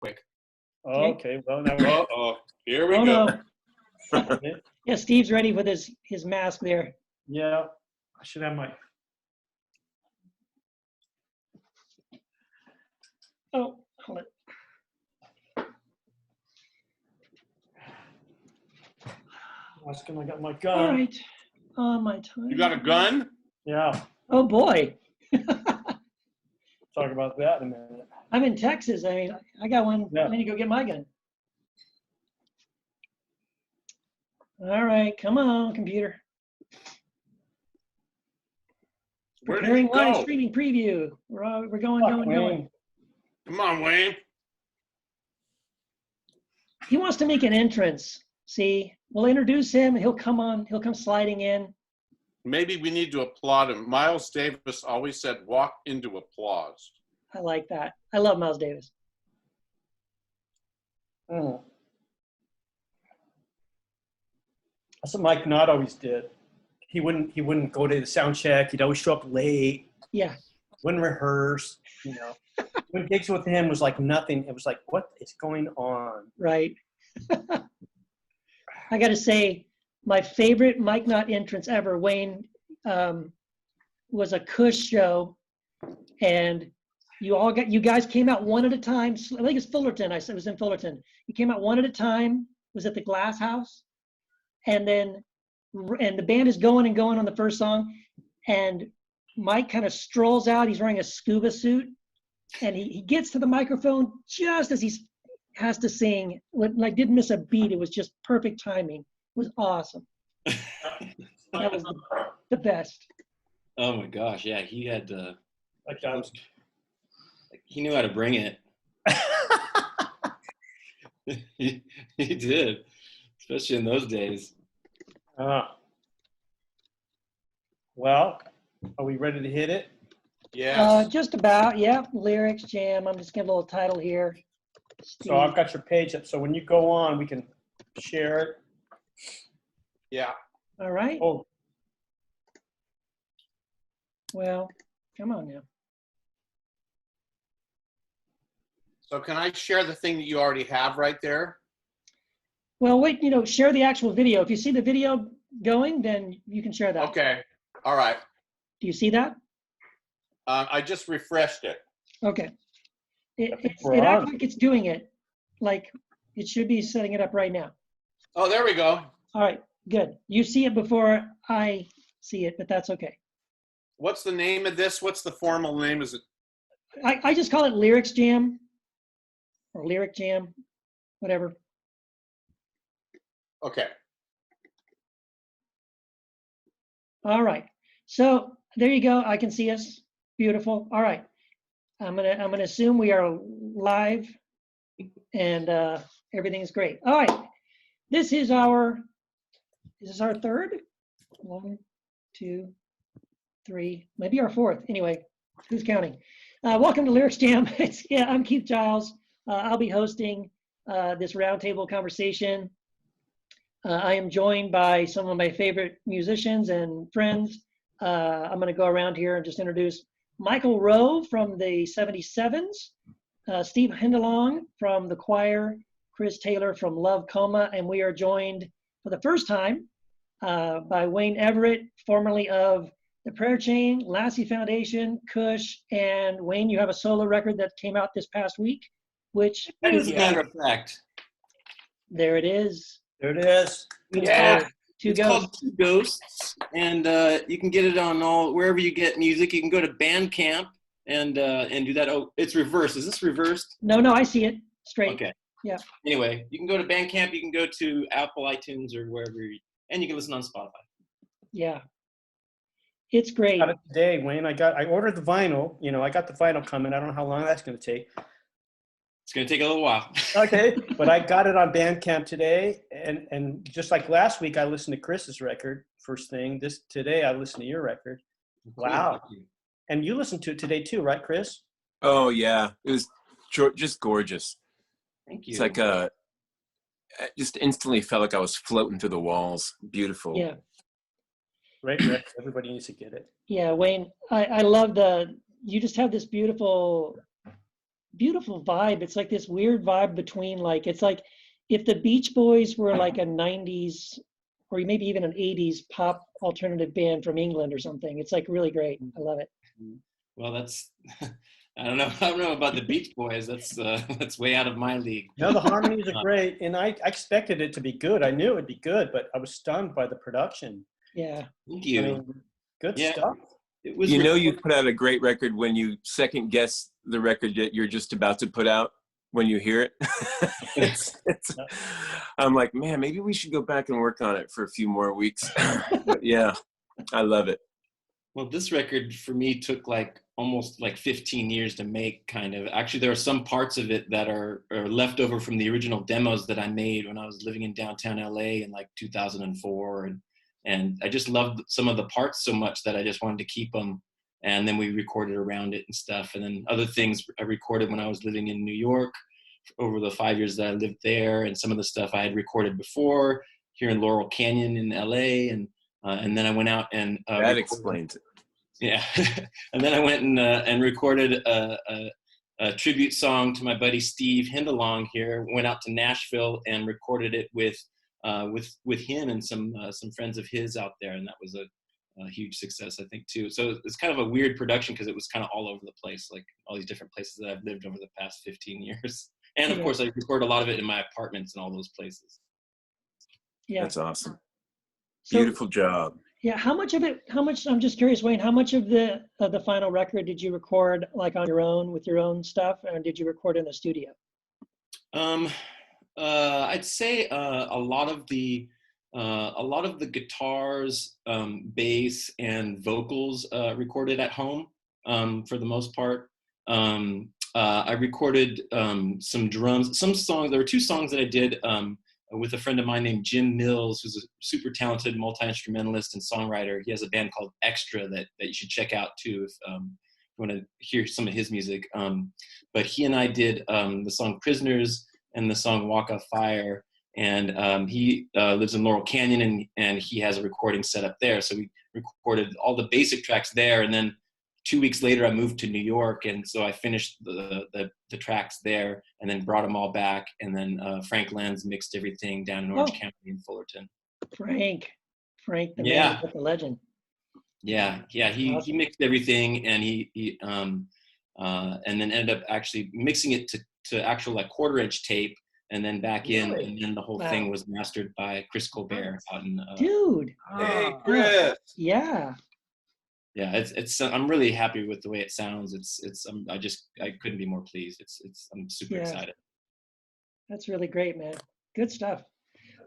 quick. Okay, well, now Uh-oh, here we Oh, go. no. Yeah, Steve's ready with his mask there. yeah, I should have my. Oh, hold it. I got my gun. All right. On my time. You got a gun? Yeah, Oh, boy. talk about that in a minute. I'm in Texas. I mean, I got one. Yeah. I need to go get my gun. All right. Come on, computer. Where did Preparing you live go? streaming preview. We're going, Fuck, going, Wayne. going. Come on, Wayne. He wants to make an entrance. See, we'll introduce him. He'll come on. He'll come sliding in. Maybe we need to applaud him. Miles Davis always said, walk into applause. I like that. I love Miles Davis. Mm. That's what Mike Knott always did. He wouldn't go to the sound check. He'd always show up late. Yeah. Wouldn't rehearse. You know, when gigs with him was like nothing. It was like, what is going on? Right. I got to say, my favorite Mike Knott entrance ever, Wayne, was a Kush show, and you guys came out one at a time. I think it's Fullerton. It was in Fullerton. You came out one at a time. It was at the Glass House, and the band is going and going on the first song, and Mike kind of strolls out. He's wearing a scuba suit, and he gets to the microphone just as he has to sing. Like didn't miss a beat. It was just perfect timing. It was awesome. That was the best. Oh my gosh, yeah, he had Like he knew how to bring it. he did, especially in those days. Well, are we ready to hit it? Yes. Just about, yeah. Lyrics Jam. I'm just getting a little title here. So I've got your page up. So when you go on, we can share it. Yeah. All right. Oh, Well, come on now. So can I share the thing that you already have right there? Well, wait, share the actual video. If you see the video going, then you can share that. Okay. All right. Do you see that? I just refreshed it. Okay. It we're acts on. like it's doing it. Like it should be setting it up right now. Oh, there we go. All right, good. You see it before I see it, but that's okay. What's the name of this? What's the formal name? Is it? I just call it Lyrics Jam or Lyric Jam, whatever. Okay. All right. So there you go. I can see us. Beautiful. All right. I'm gonna assume we are live, and everything's great. All right. This is our third. 1, 2, 3, maybe our fourth. Anyway, who's counting? Welcome to Lyrics Jam. I'm Keith Giles. I'll be hosting this roundtable conversation. I am joined by some of my favorite musicians and friends. I'm going to go around here and just introduce Michael Rowe from the 77s, Steve Hindalong from the choir, Chris Taylor from Love Coma, and we are joined for the first time by Wayne Everett, formerly of The Prayer Chain, Lassie Foundation, Kush, and Wayne, you have a solo record that came out this past week, which As a matter of fact, there it is. there it is. Yeah. Two it's Ghosts. called Two Ghosts, and you can get it on wherever you get music. You can go to Bandcamp and do that. Oh, it's reversed. Is this reversed? No, I see it straight. Okay. Yeah. Anyway, you can go to Bandcamp. You can go to Apple iTunes or wherever, and you can listen on Spotify. Yeah. It's great. Got it today, Wayne. I ordered the vinyl. I got the vinyl coming. I don't know how long that's going to take. It's going to take a little while. Okay, but I got it on Bandcamp today, and just like last week, I listened to Chris's record first thing. Today, I listened to your record. Wow. And you listened to it today too, right, Chris? Oh yeah, it was just gorgeous. Thank you. It's like I just instantly felt like I was floating through the walls. Beautiful. Yeah. Right, Rick. Everybody needs to get it. Yeah, Wayne, I love you just have this beautiful beautiful vibe. It's like this weird vibe between like, it's like if the Beach Boys were like a 90s or maybe even an 80s pop alternative band from England or something. It's like really great. I love it. Well, that's I don't know. I don't know about the Beach Boys. That's way out of my league. No, the harmonies are great, and I expected it to be good. I knew it'd be good, but I was stunned by the production. Yeah. Thank I you. mean, good Yeah. stuff. It was You know you put out a great record when you second guess the record that you're just about to put out when you hear it. I'm like, man, maybe we should go back and work on it for a few more weeks. But yeah, I love it. Well, this record for me took like almost like 15 years to make, kind of. Actually, there are some parts of it that are left over from the original demos that I made when I was living in downtown LA in like 2004. And I just loved some of the parts so much that I just wanted to keep them. And then we recorded around it and stuff. And then other things I recorded when I was living in New York over the 5 years that I lived there. And some of the stuff I had recorded before here in Laurel Canyon in LA. And then I went out and That explains it. Yeah, and then I went and recorded a tribute song to my buddy Steve Hindalong here. Went out to Nashville and recorded it with him and some friends of his out there, and that was a huge success, I think, too. So it's kind of a weird production because it was kind of all over the place, like all these different places that I've lived over the past 15 years. And of course, I recorded a lot of it in my apartments and all those places. Yeah. That's awesome. So, Beautiful job. yeah, how much, I'm just curious, Wayne, how much of the final record did you record like on your own with your own stuff, and did you record in the studio? I'd say a lot of the guitars, bass, and vocals recorded at home for the most part. I recorded some drums, some songs. There were 2 songs that I did with a friend of mine named Jim Mills, who's a super talented multi-instrumentalist and songwriter. He has a band called Extra that you should check out too if you want to hear some of his music. But he and I did the song Prisoners and the song Walk of Fire. And he lives in Laurel Canyon, and he has a recording set up there. So we recorded all the basic tracks there. And then 2 weeks later, I moved to New York, and so I finished the tracks there, and then brought them all back. And then Frank Lenz mixed everything down in Orange County in Fullerton. Frank, the man, the legend. Yeah. He mixed everything, and he and then ended up actually mixing it to actual like 1/4-inch tape, and then back in, and then the whole thing was mastered by Chris Colbert out in. Dude. Hey, Chris. Yeah. Yeah, it's I'm really happy with the way it sounds. I couldn't be more pleased. I'm super excited. That's really great, man. Good stuff.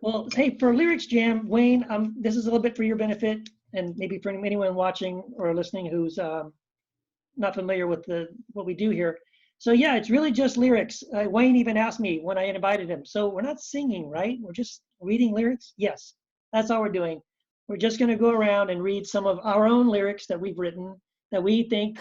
Well, hey, for Lyrics Jam, Wayne, this is a little bit for your benefit, and maybe for anyone watching or listening who's not familiar with what we do here. So yeah, it's really just lyrics. Wayne even asked me when I invited him. So we're not singing, right? We're just reading lyrics? Yes, that's all we're doing. We're just going to go around and read some of our own lyrics that we've written that we think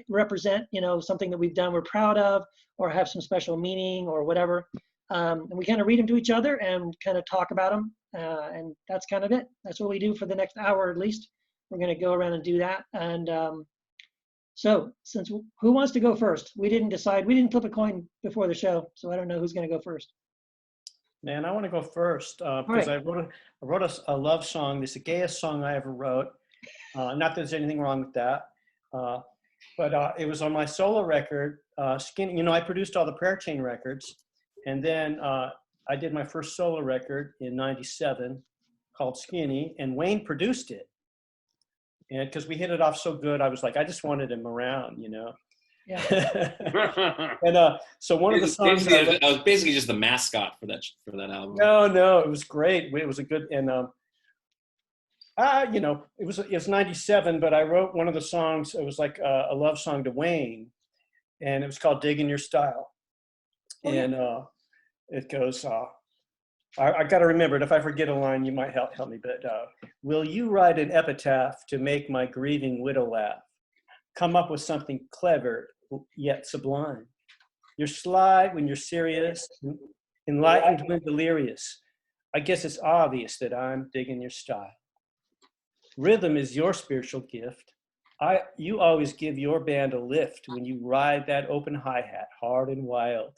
represent, something that we've done we're proud of, or have some special meaning or whatever. And we kind of read them to each other and kind of talk about them. And that's kind of it. That's what we do for the next hour at least. We're going to go around and do that. And so who wants to go first? We didn't decide. We didn't flip a coin before the show, so I don't know who's going to go first. Man, I want to go first because I wrote a love song. It's the gayest song I ever wrote. Not that there's anything wrong with that, but it was on my solo record, Skinny. I produced all the Prayer Chain records, and then I did my first solo record in '97 called Skinny, and Wayne produced it. And because we hit it off so good, I was like, I just wanted him around, Yeah. And so one of the songs I was basically just the mascot for that album. No, it was great. It was a good, and it was '97, but I wrote one of the songs. It was like a love song to Wayne, and it was called "Digging Your Style." And it goes. I got to remember it. If I forget a line, you might help me. But will you write an epitaph to make my grieving widow laugh? Come up with something clever yet sublime. You're sly when you're serious, enlightened when delirious. I guess it's obvious that I'm digging your style. Rhythm is your spiritual gift. You always give your band a lift when you ride that open hi-hat hard and wild.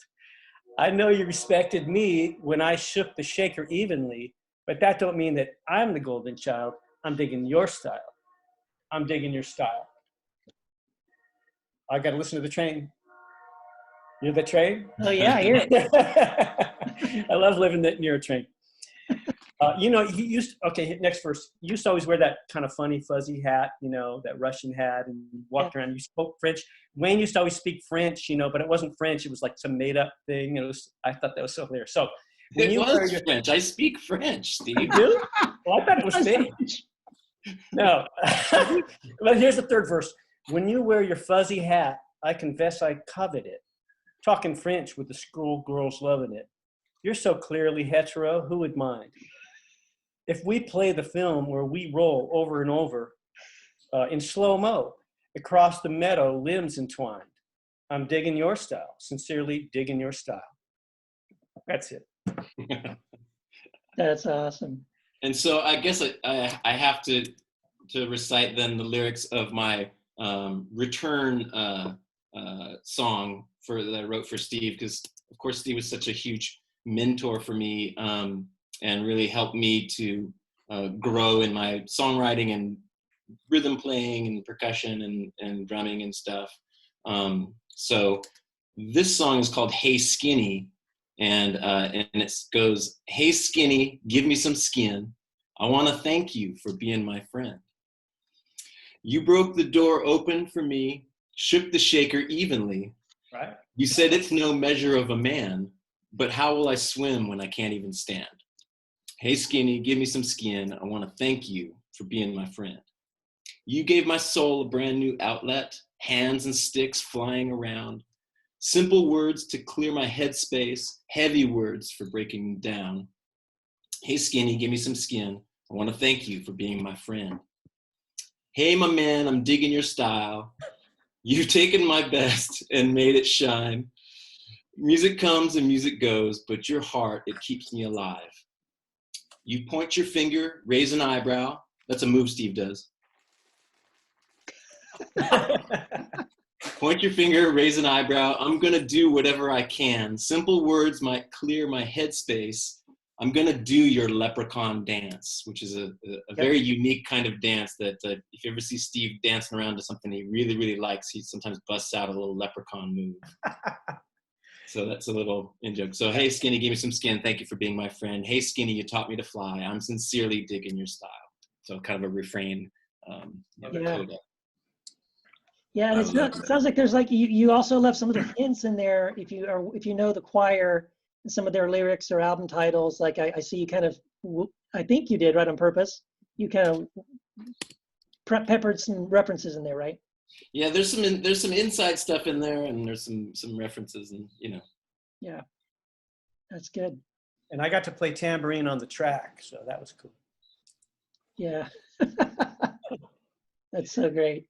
I know you respected me when I shook the shaker evenly, but that don't mean that I'm the golden child. I'm digging your style. I'm digging your style. I got to listen to the train. You hear the train? Oh yeah, I hear it. I love living near a train. You know, he used, okay, next verse. You used to always wear that kind of funny fuzzy hat, you know, that Russian hat, and you walked around. You spoke French. Wayne used to always speak French, you know, but it wasn't French. It was like some made up thing. I thought that was so hilarious. So when It was French. I speak French, Steve. You do? Well, I thought it was fake. No. But here's the third verse. When you wear your fuzzy hat, I confess I covet it. Talking French with the schoolgirls loving it. You're so clearly hetero, who would mind? If we play the film where we roll over and over in slow-mo across the meadow, limbs entwined. I'm digging your style, sincerely digging your style. That's it. That's awesome. And so I guess I have to recite then the lyrics of my return song that I wrote for Steve, because of course Steve was such a huge mentor for me and really helped me to grow in my songwriting and rhythm playing and percussion and drumming and stuff. So this song is called Hey Skinny, and it goes, hey Skinny, give me some skin. I want to thank you for being my friend. You broke the door open for me, shook the shaker evenly. Right. You said it's no measure of a man, but how will I swim when I can't even stand? Hey Skinny, give me some skin. I want to thank you for being my friend. You gave my soul a brand new outlet, hands and sticks flying around. Simple words to clear my headspace, heavy words for breaking me down. Hey Skinny, give me some skin. I want to thank you for being my friend. Hey my man, I'm digging your style. You've taken my best and made it shine. Music comes and music goes, but your heart, it keeps me alive. You point your finger, raise an eyebrow. That's a move Steve does. Point your finger, raise an eyebrow. I'm gonna do whatever I can. Simple words might clear my headspace. I'm gonna do your leprechaun dance, which is a very unique kind of dance that if you ever see Steve dancing around to something he really, really likes, he sometimes busts out a little leprechaun move. So that's a little in-joke. So, hey, Skinny, give me some skin. Thank you for being my friend. Hey, Skinny, you taught me to fly. I'm sincerely digging your style. So kind of a refrain. Yeah, and it sounds like there's like you also left some of the hints in there if you know the choir and some of their lyrics or album titles. Like I see you kind of, I think you did right on purpose. You kind of peppered some references in there, right? Yeah, there's some inside stuff in there, and there's some references, and you know. Yeah, that's good. And I got to play tambourine on the track, so that was cool. Yeah, that's so great.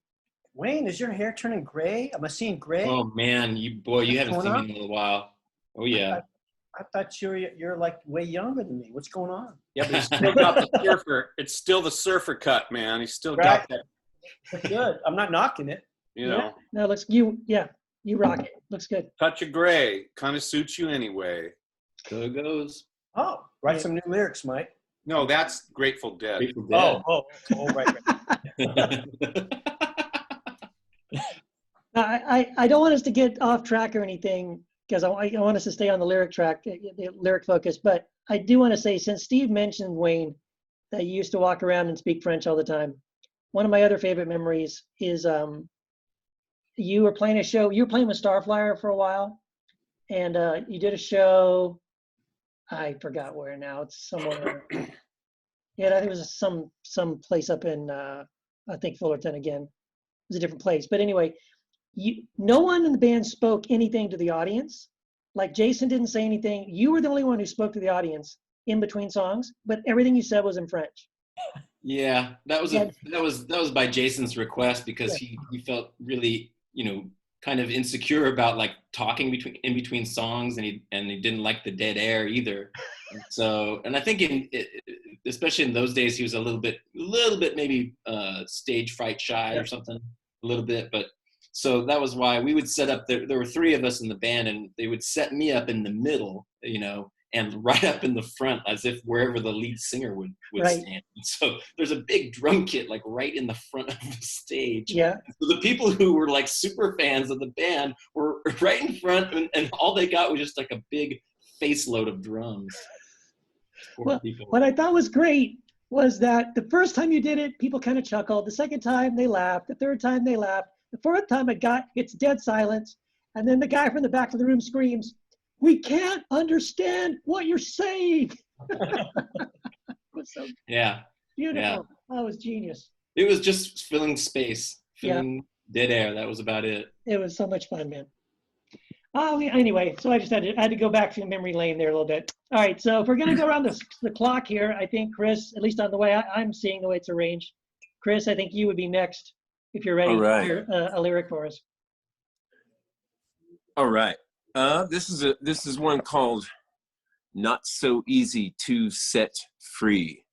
Wayne, is your hair turning gray? Am I seeing gray? Oh man, you haven't seen me in a little while. Oh yeah. I thought you're like way younger than me. What's going on? Yeah, but he's still got the surfer. It's still the surfer cut, man. He's still got that. Looks good. I'm not knocking it. You know. No, you rock it. Looks good. Touch of gray kind of suits you anyway. So it goes. Oh, write some new lyrics, Mike. No, that's Grateful Dead. Grateful Dead. Right. I don't want us to get off track or anything because I want us to stay on the lyric track, the lyric focus. But I do want to say, since Steve mentioned, Wayne, that you used to walk around and speak French all the time, one of my other favorite memories is you were playing a show. You were playing with Starflyer for a while, and you did a show. I forgot where now. It's somewhere. Yeah, I think it was some place up in I think Fullerton again. It was a different place, but anyway, no one in the band spoke anything to the audience. Like Jason didn't say anything. You were the only one who spoke to the audience in between songs, but everything you said was in French. Yeah, that was by Jason's request because he felt really, kind of insecure about like talking in between songs, and he didn't like the dead air either. So, and I think especially in those days, he was a little bit maybe stage fright shy or something, a little bit. But so that was why we would set up. There were three of us in the band, and they would set me up in the middle, and right up in the front, as if wherever the lead singer would Right. stand. So there's a big drum kit like right in the front of the stage. Yeah. So the people who were like super fans of the band were right in front, and all they got was just like a big face load of drums. Well, what I thought was great was that the first time you did it, people kind of chuckled. The second time they laughed. The third time they laughed. The fourth time it's dead silence. And then the guy from the back of the room screams, "We can't understand what you're saying." It was so Yeah. beautiful. Yeah. That was genius. It was just filling space, filling dead air. That was about it. It was so much fun, man. Anyway, so I just had to go back to memory lane there a little bit. All right, so if we're going to go around the clock here, I think, Chris, at least on the way I'm seeing the way it's arranged, Chris, I think you would be next if you're ready All right. for a lyric for us. All right. This is one called "Not So Easy to Set Free."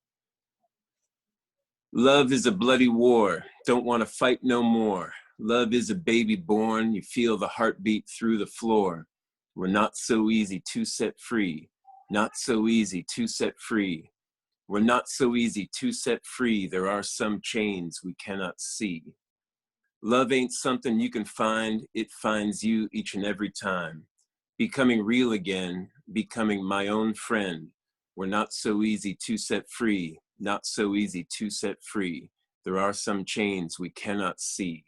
Love is a bloody war. Don't want to fight no more. Love is a baby born. You feel the heartbeat through the floor. We're not so easy to set free. Not so easy to set free. We're not so easy to set free. There are some chains we cannot see. Love ain't something you can find. It finds you each and every time. Becoming real again, becoming my own friend. We're not so easy to set free. Not so easy to set free. There are some chains we cannot see.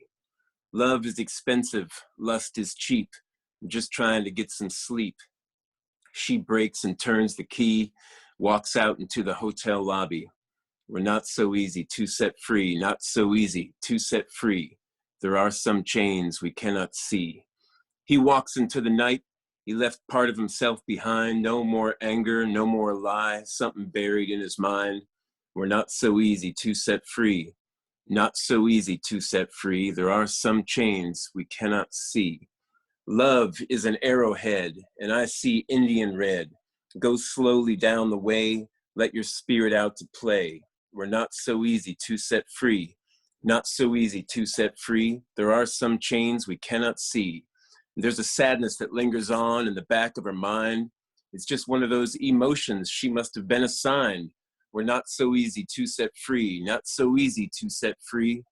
Love is expensive. Lust is cheap. I'm just trying to get some sleep. She breaks and turns the key, walks out into the hotel lobby. We're not so easy to set free. Not so easy to set free. There are some chains we cannot see. He walks into the night. He left part of himself behind. No more anger, no more lie. Something buried in his mind. We're not so easy to set free. Not so easy to set free. There are some chains we cannot see. Love is an arrowhead, and I see Indian red. Go slowly down the way. Let your spirit out to play. We're not so easy to set free. Not so easy to set free. There are some chains we cannot see. There's a sadness that lingers on in the back of her mind. It's just one of those emotions she must have been assigned. We're not so easy to set free. Not so easy to set free.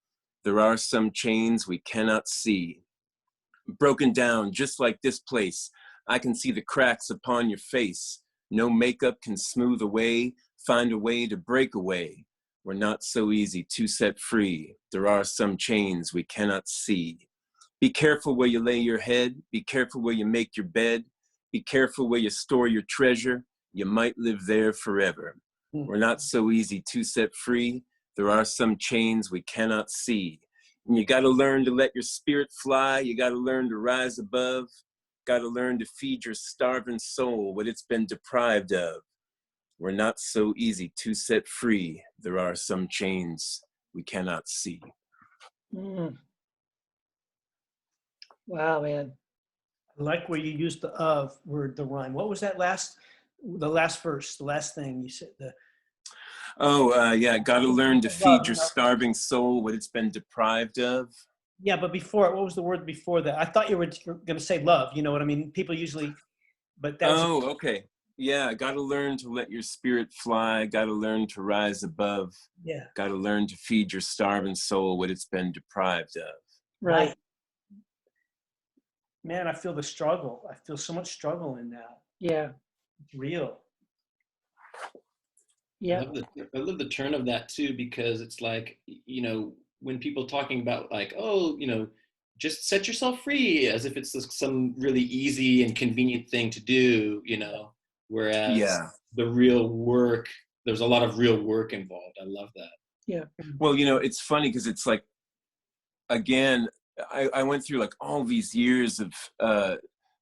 There are some chains we cannot see. Broken down just like this place. I can see the cracks upon your face. No makeup can smooth away. Find a way to break away. We're not so easy to set free. There are some chains we cannot see. Be careful where you lay your head. Be careful where you make your bed. Be careful where you store your treasure. You might live there forever. We're not so easy to set free. There are some chains we cannot see. And you got to learn to let your spirit fly. You got to learn to rise above. Got to learn to feed your starving soul what it's been deprived of. We're not so easy to set free. There are some chains we cannot see. Mm. Wow, man. I like where you used the "of" word, the rhyme. What was that the last verse, the last thing you said? Yeah, got to learn to feed your starving soul what it's been deprived of. Yeah, but before, what was the word before that? I thought you were going to say love. You know what I mean? People usually, but that's. Oh, okay. Yeah, got to learn to let your spirit fly. Got to learn to rise above. Yeah. Got to learn to feed your starving soul what it's been deprived of. Right. Man, I feel the struggle. I feel so much struggle in that. Yeah. It's real. Yeah. I love the turn of that too, because it's like, when people talking about like, oh, just set yourself free, as if it's some really easy and convenient thing to do, whereas the real work, there's a lot of real work involved. I love that. Yeah. Well, it's funny because it's like, again, I went through like all these years of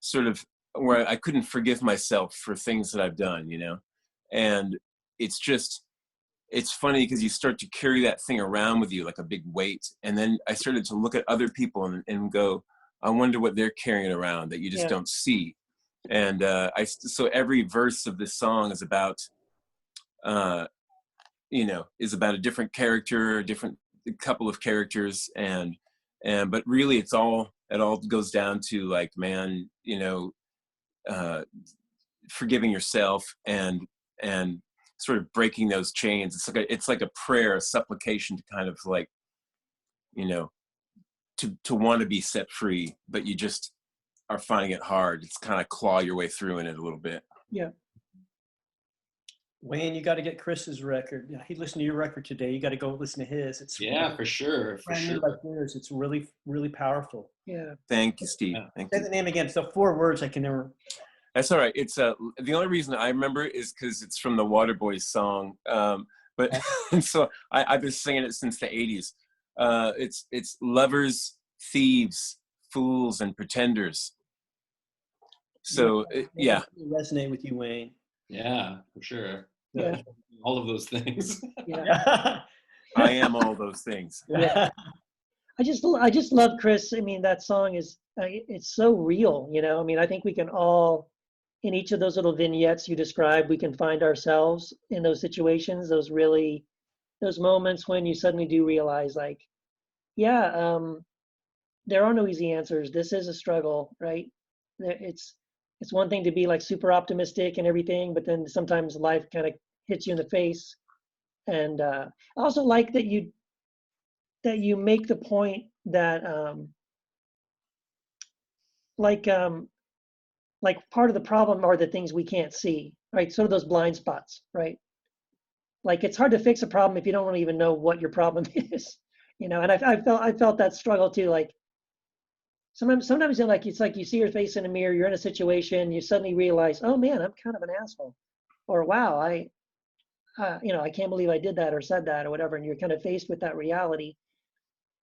sort of where I couldn't forgive myself for things that I've done, and it's funny because you start to carry that thing around with you like a big weight. And then I started to look at other people and go, I wonder what they're carrying around that you just don't see. And so every verse of this song is about, is about a different character, a couple of characters, but really it all goes down to like, man, forgiving yourself and sort of breaking those chains. It's like a prayer, a supplication to kind of like, to want to be set free, but you just are finding it hard. It's kind of claw your way through in it a little bit. Yeah. Wayne, you got to get Chris's record. He listened to your record today. You got to go listen to his. It's For sure. brand new like yours. It's really, really powerful. Yeah. Thank you, Steve. Yeah. Thank Say you. the name again. So 4 words I can never. That's all right. It's the only reason I remember it is because it's from the Waterboys song. But and so I've been singing it since the 80s. It's lovers, thieves, fools, and pretenders. So yeah. Resonate with you, Wayne. Yeah, for sure. Yeah. All of those things. Yeah. I am all those things. Yeah. I just love Chris. I mean, that song is, it's so real, I mean, I think we can all, in each of those little vignettes you described, we can find ourselves in those situations, those moments when you suddenly do realize like, yeah, there are no easy answers. This is a struggle, right? It's one thing to be like super optimistic and everything, but then sometimes life kind of hits you in the face. And I also like that you make the point that like part of the problem are the things we can't see, right? Sort of those blind spots, right? Like it's hard to fix a problem if you don't really even know what your problem is, And I felt that struggle too. Like sometimes it's like you see your face in a mirror, you're in a situation, you suddenly realize, oh man, I'm kind of an asshole, or wow, I can't believe I did that or said that or whatever, and you're kind of faced with that reality,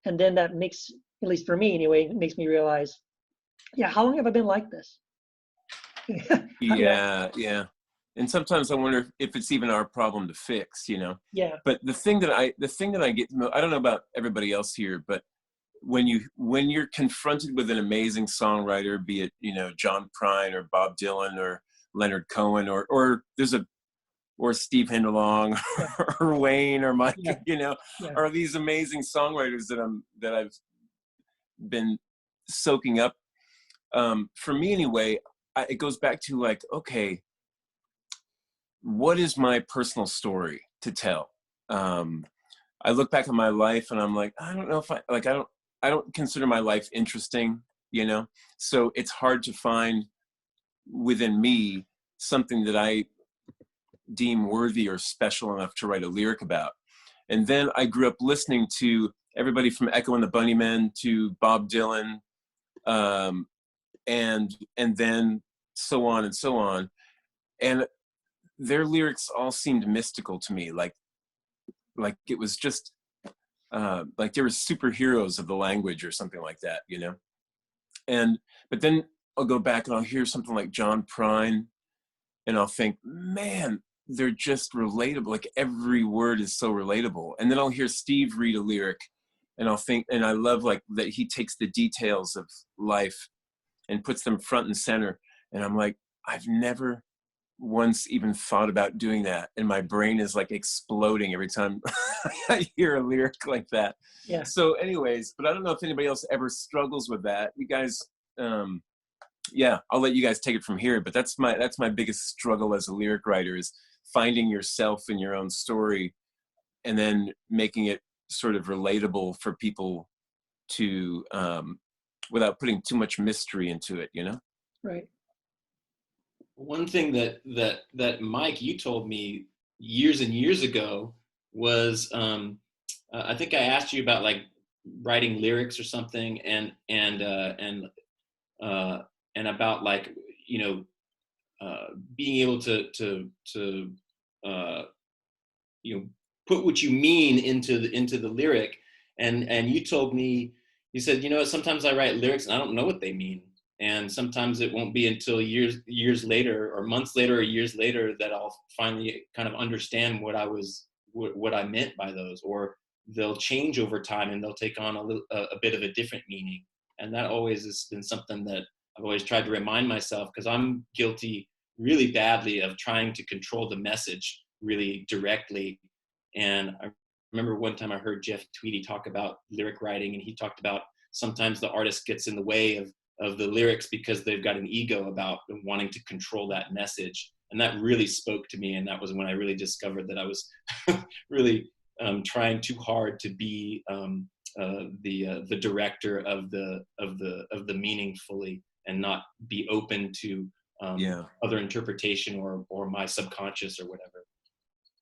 and then that makes, at least for me anyway, it makes me realize, yeah, how long have I been like this? Yeah. And sometimes I wonder if it's even our problem to fix, Yeah. But the thing that I get, I don't know about everybody else here, but when you're confronted with an amazing songwriter, be it, John Prine or Bob Dylan or Leonard Cohen or Steve Hindalong or Wayne or Mike, Yeah. are these amazing songwriters that I've been soaking up. For me anyway, it goes back to like, okay, what is my personal story to tell? I look back on my life and I'm like, I don't know if I don't consider my life interesting, so it's hard to find within me something that I deem worthy or special enough to write a lyric about. And then I grew up listening to everybody from Echo and the Bunnymen to Bob Dylan, and then so on and so on. And their lyrics all seemed mystical to me, like it was just like they were superheroes of the language or something like that, but then I'll go back and I'll hear something like John Prine and I'll think, man, they're just relatable. Like every word is so relatable. And then I'll hear Steve read a lyric and I'll think, and I love like that he takes the details of life and puts them front and center. And I'm like, I've never once even thought about doing that. And my brain is like exploding every time I hear a lyric like that. Yeah. So anyways, but I don't know if anybody else ever struggles with that. You guys, I'll let you guys take it from here, but that's my biggest struggle as a lyric writer is finding yourself in your own story and then making it sort of relatable for people to, without putting too much mystery into it, Right. One thing that Mike, you told me years and years ago was, I think I asked you about like writing lyrics or something, and about like, being able to put what you mean into the lyric, and you told me, you said, sometimes I write lyrics and I don't know what they mean. And sometimes it won't be until years later or months later or years later that I'll finally kind of understand what I meant by those, or they'll change over time and they'll take on a bit of a different meaning. And that always has been something that I've always tried to remind myself, because I'm guilty really badly of trying to control the message really directly. And I remember one time I heard Jeff Tweedy talk about lyric writing, and he talked about sometimes the artist gets in the way of the lyrics because they've got an ego about wanting to control that message. And that really spoke to me. And that was when I really discovered that I was really trying too hard to be the director of the meaning fully, and not be open to other interpretation or my subconscious or whatever.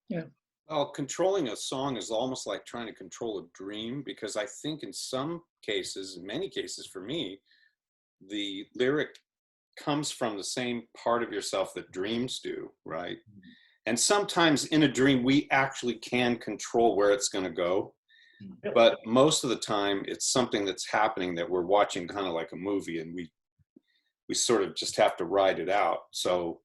Yeah. Well, controlling a song is almost like trying to control a dream, because I think in some cases, in many cases for me, the lyric comes from the same part of yourself that dreams do, right? Mm-hmm. And sometimes in a dream, we actually can control where it's going to go. Mm-hmm. But most of the time, it's something that's happening that we're watching kind of like a movie, and we sort of just have to ride it out. So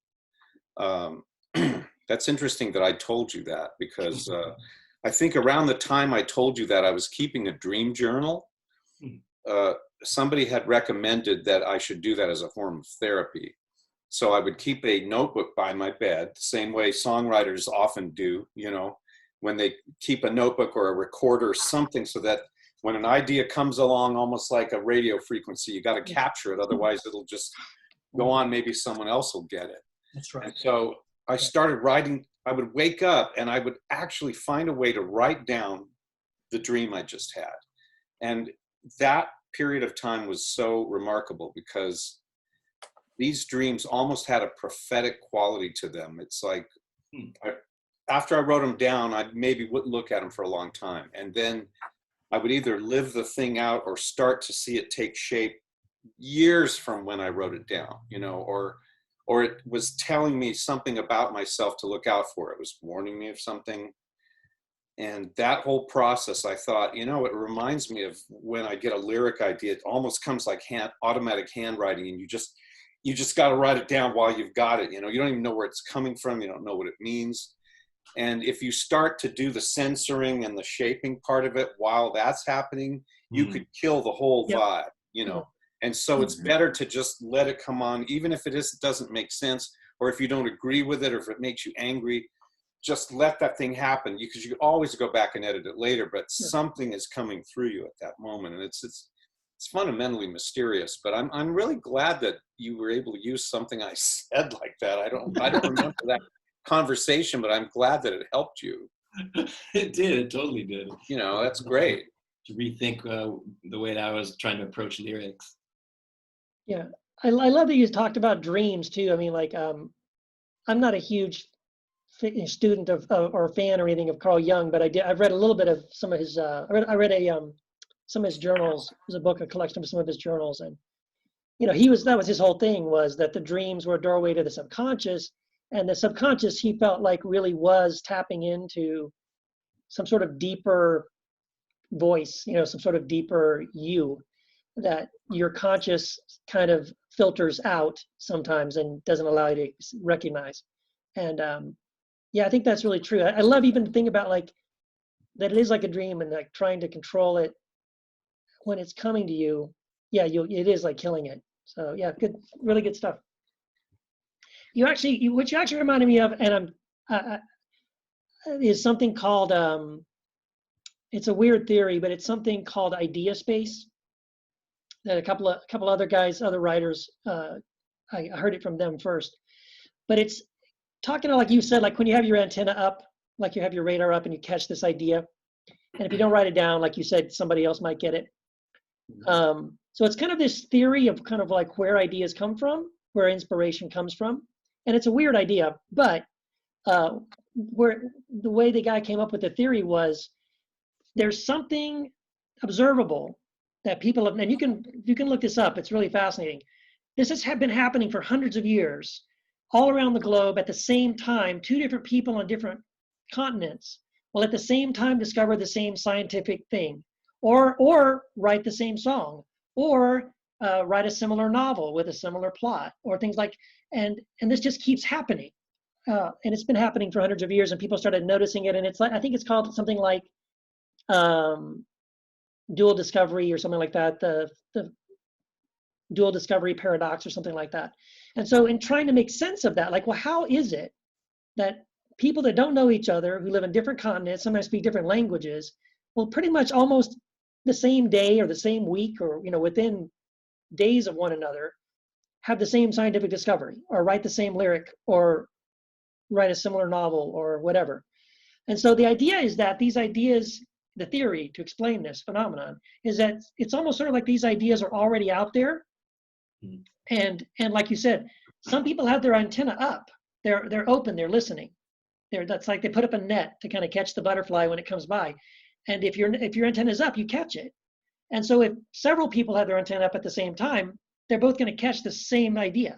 that's interesting that I told you that, because I think around the time I told you that, I was keeping a dream journal. Somebody had recommended that I should do that as a form of therapy. So I would keep a notebook by my bed, the same way songwriters often do, you know, when they keep a notebook or a recorder or something, so that when an idea comes along, almost like a radio frequency, you got to capture it. Otherwise it'll just go on. Maybe someone else will get it. That's right. And so I started writing. I would wake up and I would actually find a way to write down the dream I just had. And that period of time was so remarkable, because these dreams almost had a prophetic quality to them. It's like, after I wrote them down, I maybe wouldn't look at them for a long time. And then I would either live the thing out or start to see it take shape years from when I wrote it down, you know, or it was telling me something about myself to look out for. It was warning me of something. And that whole process, I thought, you know, it reminds me of when I get a lyric idea. It almost comes like automatic handwriting, and you just got to write it down while you've got it. You know, you don't even know where it's coming from. You don't know what it means. And if you start to do the censoring and the shaping part of it while that's happening, you could kill the whole vibe, you know. And so it's better to just let it come on, even if it doesn't make sense, or if you don't agree with it, or if it makes you angry. Just let that thing happen, because you can always go back and edit it later, but something is coming through you at that moment. And it's fundamentally mysterious, but I'm really glad that you were able to use something I said like that. I don't remember that conversation, but I'm glad that it helped you. It did. It totally did. You know, that's great. To rethink the way that I was trying to approach lyrics. Yeah. I love that you talked about dreams too. I mean, like, I'm not a huge student of or fan or anything of Carl Jung, but I've read a little bit of some of his I read some of his journals. It was a book, a collection of some of his journals, and you know, that was his whole thing, was that the dreams were a doorway to the subconscious, and the subconscious, he felt like, really was tapping into some sort of deeper voice, you know, some sort of deeper you that your conscious kind of filters out sometimes and doesn't allow you to recognize. And yeah, I think that's really true. I love even the thing about like that it is like a dream, and like trying to control it when it's coming to you. Yeah, it is like killing it. So yeah, good, really good stuff. What you actually reminded me of, and is something called it's a weird theory, but it's something called idea space. That a couple other guys, other writers, I heard it from them first. But it's talking like you said, like when you have your antenna up, like you have your radar up and you catch this idea, and if you don't write it down, like you said, somebody else might get it. So it's kind of this theory of kind of like where ideas come from, where inspiration comes from. And it's a weird idea, but where the way the guy came up with the theory was there's something observable that people have, and you can look this up, it's really fascinating. This has been happening for hundreds of years, all around the globe at the same time. Two different people on different continents will at the same time discover the same scientific thing, or write the same song, or write a similar novel with a similar plot, or things like, and this just keeps happening. And it's been happening for hundreds of years, and people started noticing it. And it's like, I think it's called something like dual discovery or something like that. The dual discovery paradox or something like that. And so in trying to make sense of that, like, well, how is it that people that don't know each other, who live in different continents, sometimes speak different languages, will pretty much almost the same day or the same week or, within days of one another, have the same scientific discovery or write the same lyric or write a similar novel or whatever. And so the idea is that these ideas, the theory to explain this phenomenon is that it's almost sort of like these ideas are already out there. And like you said, some people have their antenna up. They're open, they're listening. That's like they put up a net to kind of catch the butterfly when it comes by. And if your antenna is up, you catch it. And so if several people have their antenna up at the same time, they're both going to catch the same idea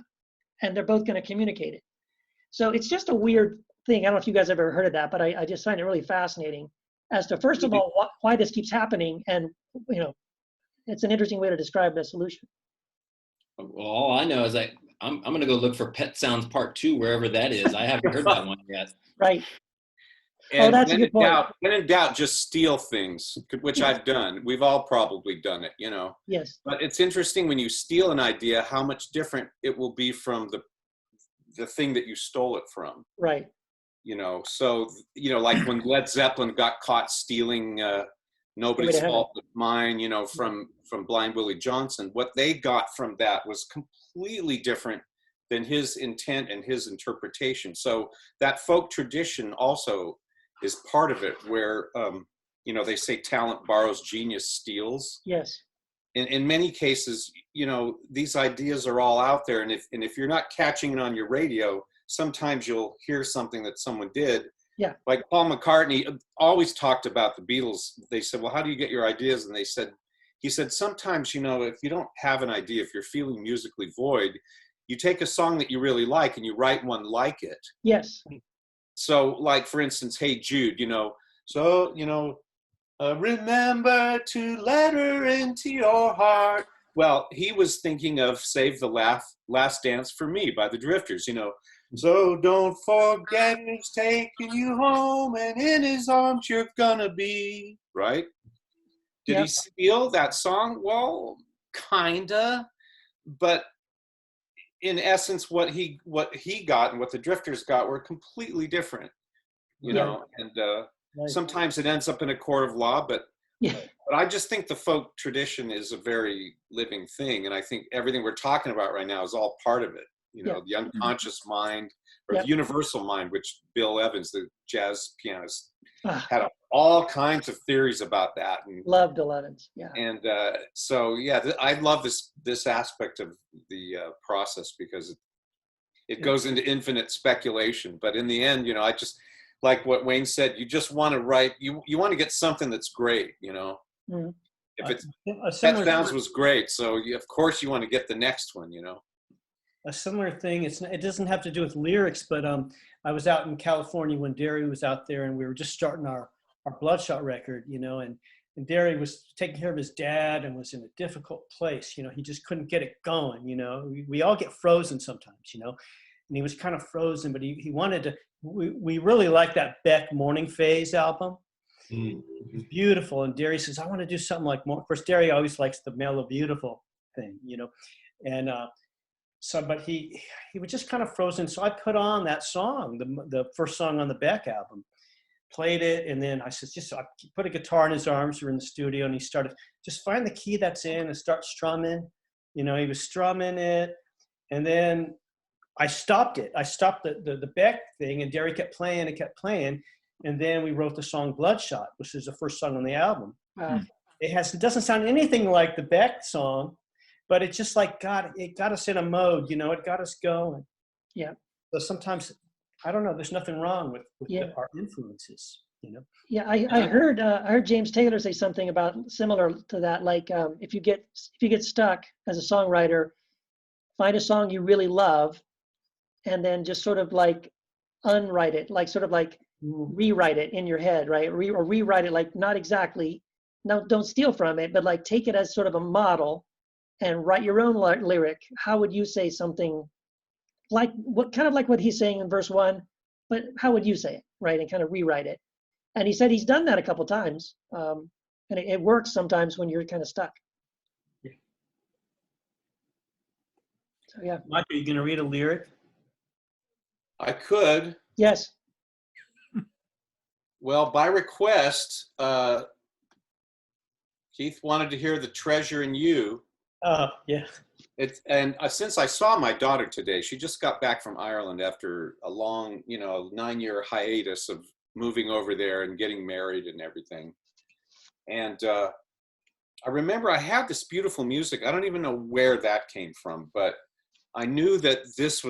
and they're both going to communicate it. So it's just a weird thing. I don't know if you guys ever heard of that, but I just find it really fascinating as to, first of all, why this keeps happening. And, it's an interesting way to describe the solution. Well, all I know is that I'm going to go look for Pet Sounds Part 2, wherever that is. I haven't heard that one yet. Right. And that's a good point. When in doubt, just steal things, which I've done. We've all probably done it, Yes. But it's interesting when you steal an idea, how much different it will be from the thing that you stole it from. Right. So, like when Led Zeppelin got caught stealing Nobody's Fault But Mine, from Blind Willie Johnson, what they got from that was completely different than his intent and his interpretation. So that folk tradition also is part of it, where, they say talent borrows, genius steals. Yes. In many cases, these ideas are all out there. And if you're not catching it on your radio, sometimes you'll hear something that someone did. Yeah. Like Paul McCartney always talked about the Beatles. They said, well, how do you get your ideas? And he said, sometimes, if you don't have an idea, if you're feeling musically void, you take a song that you really like and you write one like it. Yes. So like, for instance, Hey Jude, remember to let her into your heart. Well, he was thinking of Save the Last Dance for Me by the Drifters, So don't forget he's taking you home and in his arms you're gonna be, right? Did he steal that song? Well, kinda, but in essence, what he got and what the Drifters got were completely different, and sometimes it ends up in a court of law, but I just think the folk tradition is a very living thing, and I think everything we're talking about right now is all part of it. The unconscious mind, or the universal mind, which Bill Evans, the jazz pianist, had all kinds of theories about that. And loved Evans, yeah. And I love this aspect of the process, because it goes into infinite speculation. But in the end, I just, like what Wayne said, you just want to write, you want to get something that's great, Mm-hmm. If it's, Pet Sounds was great, so of course you want to get the next one, A similar thing, it doesn't have to do with lyrics, but I was out in California when Derry was out there, and we were just starting our Bloodshot record, and Derry was taking care of his dad and was in a difficult place. He just couldn't get it going. We all get frozen sometimes, and he was kind of frozen, but he wanted to. We really like that Beck Morning Phase album. Mm-hmm. It's beautiful, and Derry says, I want to do something like more. Of course, Derry always likes the Mellow Beautiful thing, and so, but he was just kind of frozen. So I put on that song, the first song on the Beck album, played it, and then I said, I put a guitar in his arms. We were in the studio, and he started, just find the key that's in and start strumming. He was strumming it, and then I stopped it. I stopped the Beck thing, and Derry kept playing and kept playing, and then we wrote the song Bloodshot, which is the first song on the album. It doesn't sound anything like the Beck song, but it just like it got us in a mode, it got us going. Yeah. So sometimes, I don't know, there's nothing wrong with our influences, Yeah, I heard James Taylor say something about similar to that. Like if you get stuck as a songwriter, find a song you really love, and then just sort of like unwrite it, like sort of like rewrite it in your head, right? Or rewrite it, like not exactly, no, don't steal from it, but like take it as sort of a model and write your own lyric. How would you say something like what he's saying in verse 1, but how would you say it, right? And kind of rewrite it. And he said he's done that a couple times, and it works sometimes when you're kind of stuck. So yeah. Mike, are you going to read a lyric? I could. Yes. Well, by request, Keith wanted to hear The Treasure in You. Yeah. Since I saw my daughter today, she just got back from Ireland after a long, 9-year hiatus of moving over there and getting married and everything. And I remember I had this beautiful music. I don't even know where that came from, but I knew that this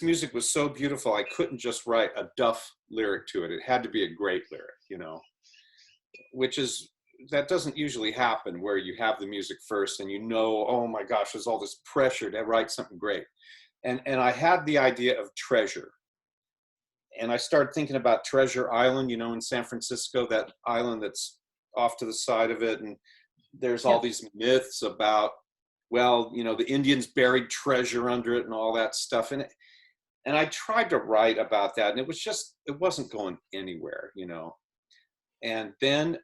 music was so beautiful, I couldn't just write a duff lyric to it. It had to be a great lyric, that doesn't usually happen, where you have the music first and oh my gosh, there's all this pressure to write something great. And I had the idea of treasure. And I started thinking about Treasure Island, in San Francisco, that island that's off to the side of it. And there's all these myths about, the Indians buried treasure under it and all that stuff. And I tried to write about that, and it wasn't going anywhere, And then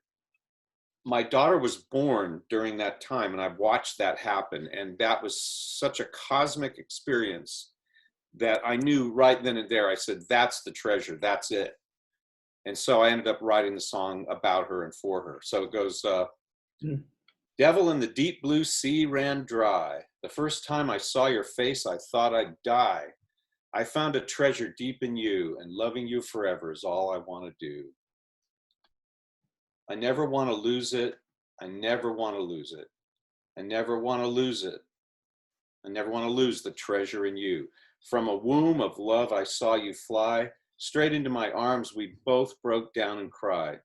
my daughter was born during that time, and I watched that happen. And that was such a cosmic experience that I knew right then and there. I said, that's the treasure, that's it. And so I ended up writing the song about her and for her. So it goes, Devil in the deep blue sea ran dry. The first time I saw your face, I thought I'd die. I found a treasure deep in you, and loving you forever is all I want to do. I never want to lose it. I never want to lose it. I never want to lose it. I never want to lose the treasure in you. From a womb of love, I saw you fly. Straight into my arms, we both broke down and cried.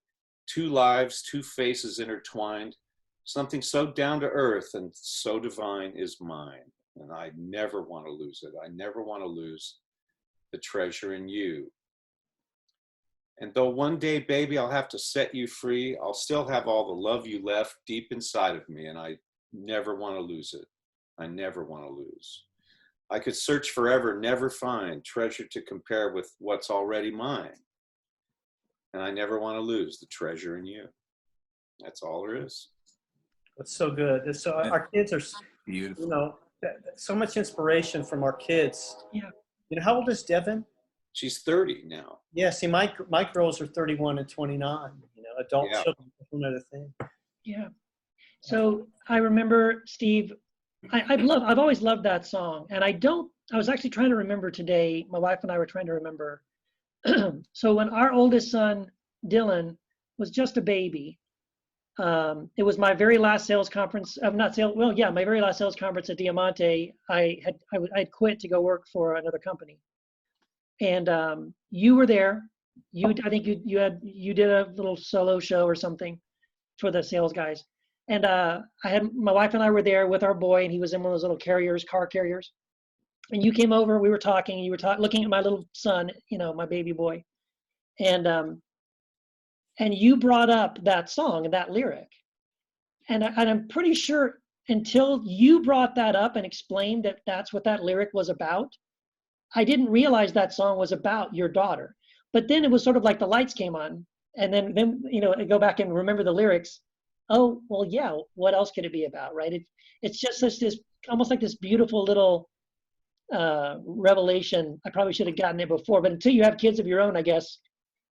2 lives, 2 faces intertwined. Something so down to earth and so divine is mine. And I never want to lose it. I never want to lose the treasure in you. And though one day, baby, I'll have to set you free, I'll still have all the love you left deep inside of me, and I never want to lose it. I never want to lose. I could search forever, never find treasure to compare with what's already mine. And I never want to lose the treasure in you. That's all there is. That's so good. So our kids are beautiful. So much inspiration from our kids. Yeah. How old is Devin? She's 30 now. Yeah, see, my girls are 31 and 29. Adult children, another thing. Yeah. So I remember, Steve, I've always loved that song, and I was actually trying to remember today. My wife and I were trying to remember. So when our oldest son Dylan was just a baby, it was my very last sales conference. My very last sales conference at Diamante. I had quit to go work for another company. And you were there. I think you did a little solo show or something for the sales guys. And my wife and I were there with our boy, and he was in one of those little car carriers. And you came over. We were talking. And you were looking at my little son, my baby boy, and you brought up that song and that lyric, and I'm pretty sure until you brought that up and explained that that's what that lyric was about, I didn't realize that song was about your daughter. But then it was sort of like the lights came on, and then I go back and remember the lyrics. Oh, well, yeah, what else could it be about, right? It's just this almost like this beautiful little revelation. I probably should have gotten it before, but until you have kids of your own, I guess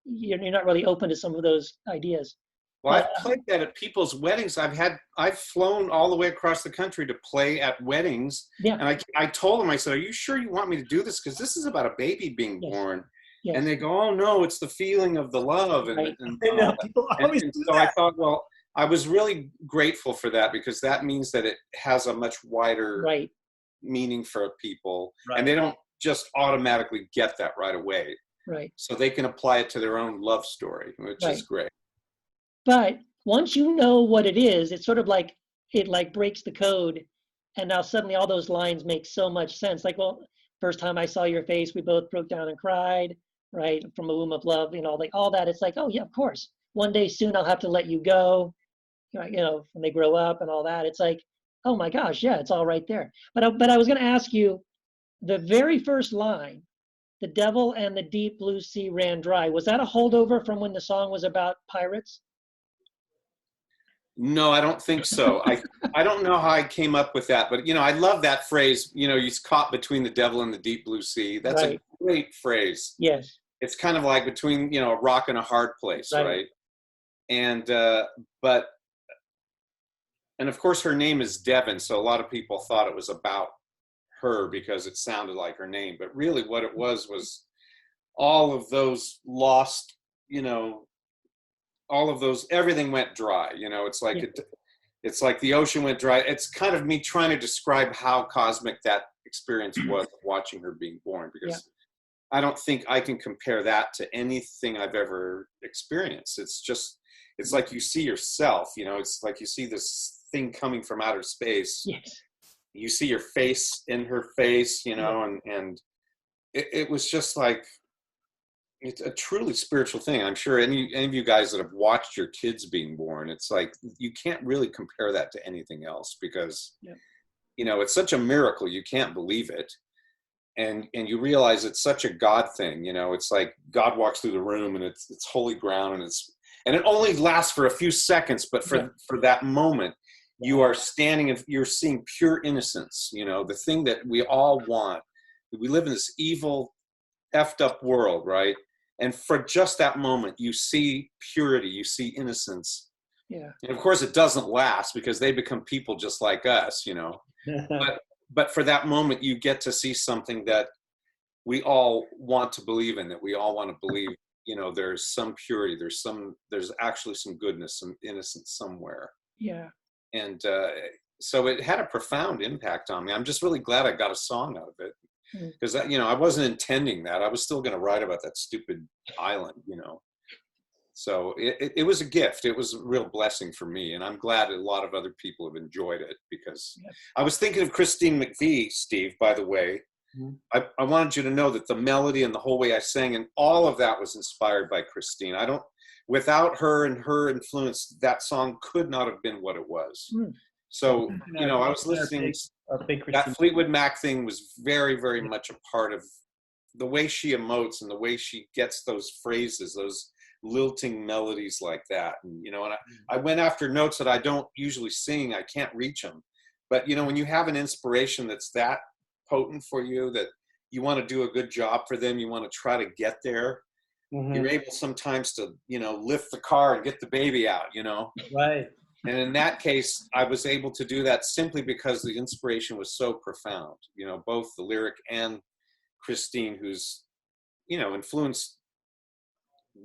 you're not really open to some of those ideas. Well, I've played that at people's weddings. I've flown all the way across the country to play at weddings. Yeah. And I told them, I said, are you sure you want me to do this? Because this is about a baby being born. Yes. And they go, oh no, it's the feeling of the love. And, right. and So I thought, well, I was really grateful for that, because that means that it has a much wider meaning for people. Right. And they don't just automatically get that right away. Right. So they can apply it to their own love story, which is great. But once you know what it is, it's sort of like it breaks the code, and now suddenly all those lines make so much sense. Like, well, first time I saw your face, we both broke down and cried, right? From a womb of love, all that. It's like, oh yeah, of course. One day soon I'll have to let you go, when they grow up and all that. It's like, oh my gosh, yeah, it's all right there. But I was going to ask you, the very first line, the devil and the deep blue sea ran dry. Was that a holdover from when the song was about pirates? No, I don't think so. I don't know how I came up with that, but I love that phrase. You're caught between the devil and the deep blue sea. That's Right. a great phrase. Yes. It's kind of like between a rock and a hard place, right? And but and of course her name is Devon, so a lot of people thought it was about her because it sounded like her name, but really what it was all of those lost, all of those, everything went dry. It's like it's like the ocean went dry. It's kind of me trying to describe how cosmic that experience was watching her being born, because I don't think I can compare that to anything I've ever experienced. It's like you see yourself, it's like you see this thing coming from outer space. Yes. You see your face in her face, and it was just like, it's a truly spiritual thing. I'm sure any of you guys that have watched your kids being born, it's like you can't really compare that to anything else, because it's such a miracle, you can't believe it, and you realize it's such a God thing. It's like God walks through the room and it's holy ground, and it only lasts for a few seconds, but for that moment you are standing and you're seeing pure innocence, the thing that we all want. We live in this evil, effed up world, right? And for just that moment, you see purity, you see innocence. Yeah. And of course, it doesn't last, because they become people just like us, But for that moment, you get to see something that we all want to believe in, that we all want to believe, there's some purity, there's actually some goodness, some innocence somewhere. Yeah. And so it had a profound impact on me. I'm just really glad I got a song out of it. Because I wasn't intending that. I was still going to write about that stupid island, So it was a gift. It was a real blessing for me, and I'm glad a lot of other people have enjoyed it, because I was thinking of Christine McVie, Steve, by the way. I wanted you to know that the melody and the whole way I sang and all of that was inspired by Christine. Without her and her influence, that song could not have been what it was. So, I was listening. That Fleetwood Mac thing was very, very much a part of the way she emotes and the way she gets those phrases, those lilting melodies like that. And, and I went after notes that I don't usually sing. I can't reach them. But, when you have an inspiration that's that potent for you, that you want to do a good job for them, you want to try to get there, you're able sometimes to, lift the car and get the baby out, Right. And in that case, I was able to do that simply because the inspiration was so profound, both the lyric and Christine, who's, influenced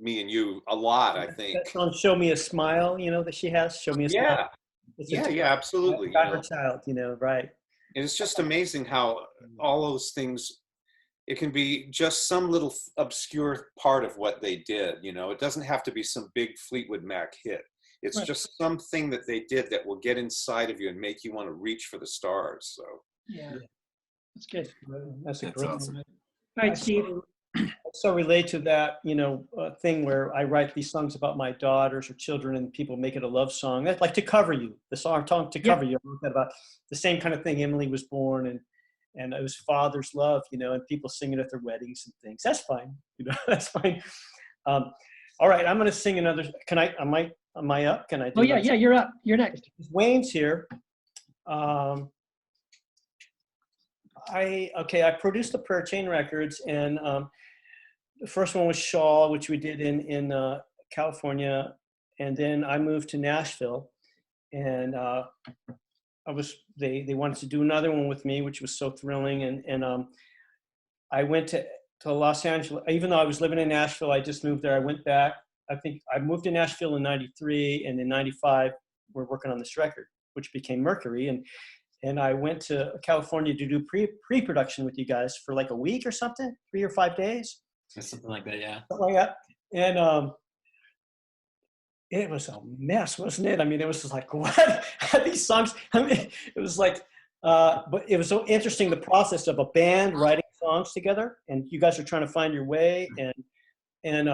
me and you a lot, I think. That song, Show Me a Smile, that she has, Show Me a Smile. Yeah, absolutely. Got her child, right. And it's just amazing how all those things, it can be just some little obscure part of what they did, it doesn't have to be some big Fleetwood Mac hit. It's just something that they did that will get inside of you and make you want to reach for the stars. So that's good. That's That's awesome. All right, Steve. I so relate to that, thing where I write these songs about my daughters or children, and people make it a love song. That's like To Cover You, the song To Cover You. I wrote that about the same kind of thing. Emily was born, and it was father's love, and people sing it at their weddings and things. That's fine, that's fine. All right, I'm going to sing another. Am I up? Can I do yeah, you're up. You're next. Wayne's here. I produced the Prayer Chain records, and the first one was Shawl, which we did in California, and then I moved to Nashville, and they wanted to do another one with me, which was so thrilling, and I went to Los Angeles. Even though I was living in Nashville, I just moved there. I went back. I think I moved to Nashville in '93, and in '95 we're working on this record, which became Mercury, and I went to California to do pre-production with you guys for like a week or something, 3 or 5 days. Something like that, yeah. Something like that. And it was a mess, wasn't it? I mean, it was just like, what? These songs, it was like, but it was so interesting, the process of a band writing songs together, and you guys are trying to find your way, and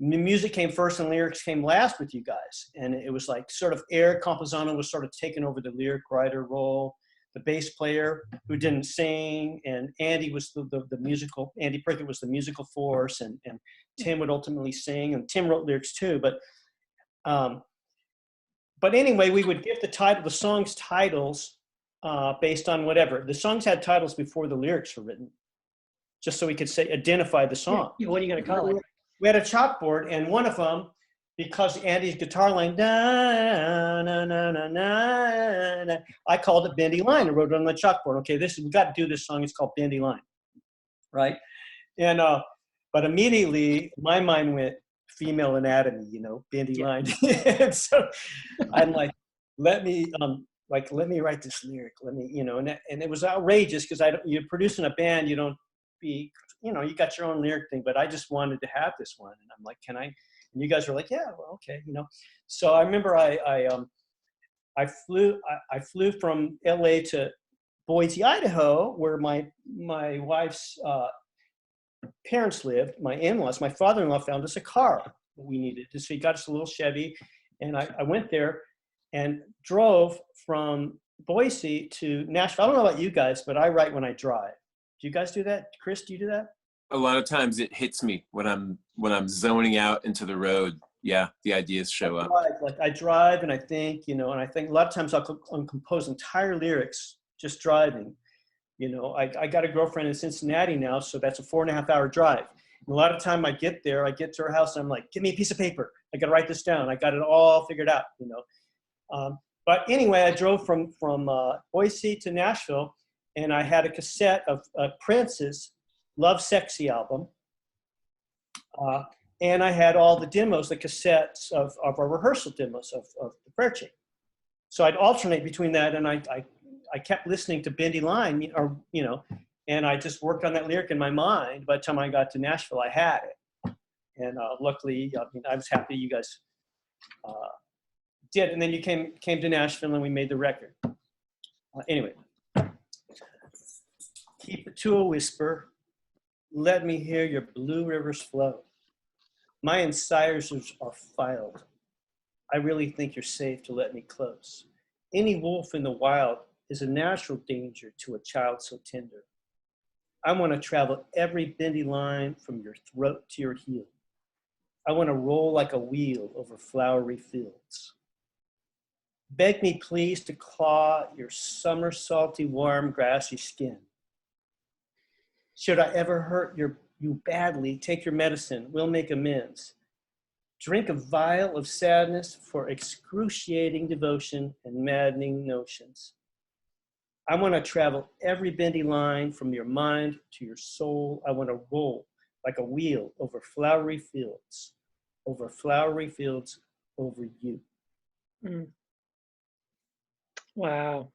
the music came first and lyrics came last with you guys. And it was like sort of Eric Composano was sort of taking over the lyric writer role, the bass player who didn't sing, and Andy was the musical, Andy Prickett was the musical force, and Tim would ultimately sing, and Tim wrote lyrics too. But but anyway, we would give the songs titles based on whatever. The songs had titles before the lyrics were written, just so we could identify the song. Yeah, what are you going to call it? We had a chalkboard, and one of them, because Andy's guitar line, da, na, na, na, na, na, I called it Bendy Line and wrote it on the chalkboard. Okay, we got to do this song. It's called Bendy Line, right? And but immediately my mind went female anatomy, Bendy Line. And so I'm like, let me write this lyric. Let me, and it was outrageous because you're producing a band, you don't be, you got your own lyric thing, but I just wanted to have this one. And I'm like, can I? And you guys were like, yeah, well, okay, So I remember I flew from LA to Boise, Idaho, where my wife's parents lived, my in-laws. My father-in-law found us a car that we needed. So he got us a little Chevy, and I went there and drove from Boise to Nashville. I don't know about you guys, but I write when I drive. Do you guys do that? Chris, do you do that? A lot of times it hits me when I'm zoning out into the road. Yeah, the ideas show up. I drive and I think, and I think a lot of times I'll compose entire lyrics just driving. I got a girlfriend in Cincinnati now, so that's a 4.5-hour drive. And a lot of time I get there, I get to her house and I'm like, give me a piece of paper. I got to write this down. I got it all figured out, But anyway, I drove from Boise to Nashville, and I had a cassette of Prince's Love Sexy album. And I had all the demos, the cassettes of our rehearsal demos of the prayer chain. So I'd alternate between that, and I kept listening to Bendy Line, and I just worked on that lyric in my mind. By the time I got to Nashville, I had it. And luckily, I was happy you guys did. And then you came to Nashville, and we made the record. Anyway, keep it to a whisper. Let me hear your blue rivers flow. My incisors are filed. I really think you're safe to let me close. Any wolf in the wild is a natural danger to a child so tender. I want to travel every bendy line from your throat to your heel. I want to roll like a wheel over flowery fields. Beg me please to claw your summer salty, warm, grassy skin. Should I ever hurt you badly, take your medicine, we'll make amends. Drink a vial of sadness for excruciating devotion and maddening notions. I want to travel every bendy line from your mind to your soul. I want to roll like a wheel over flowery fields, over you. Mm. Wow.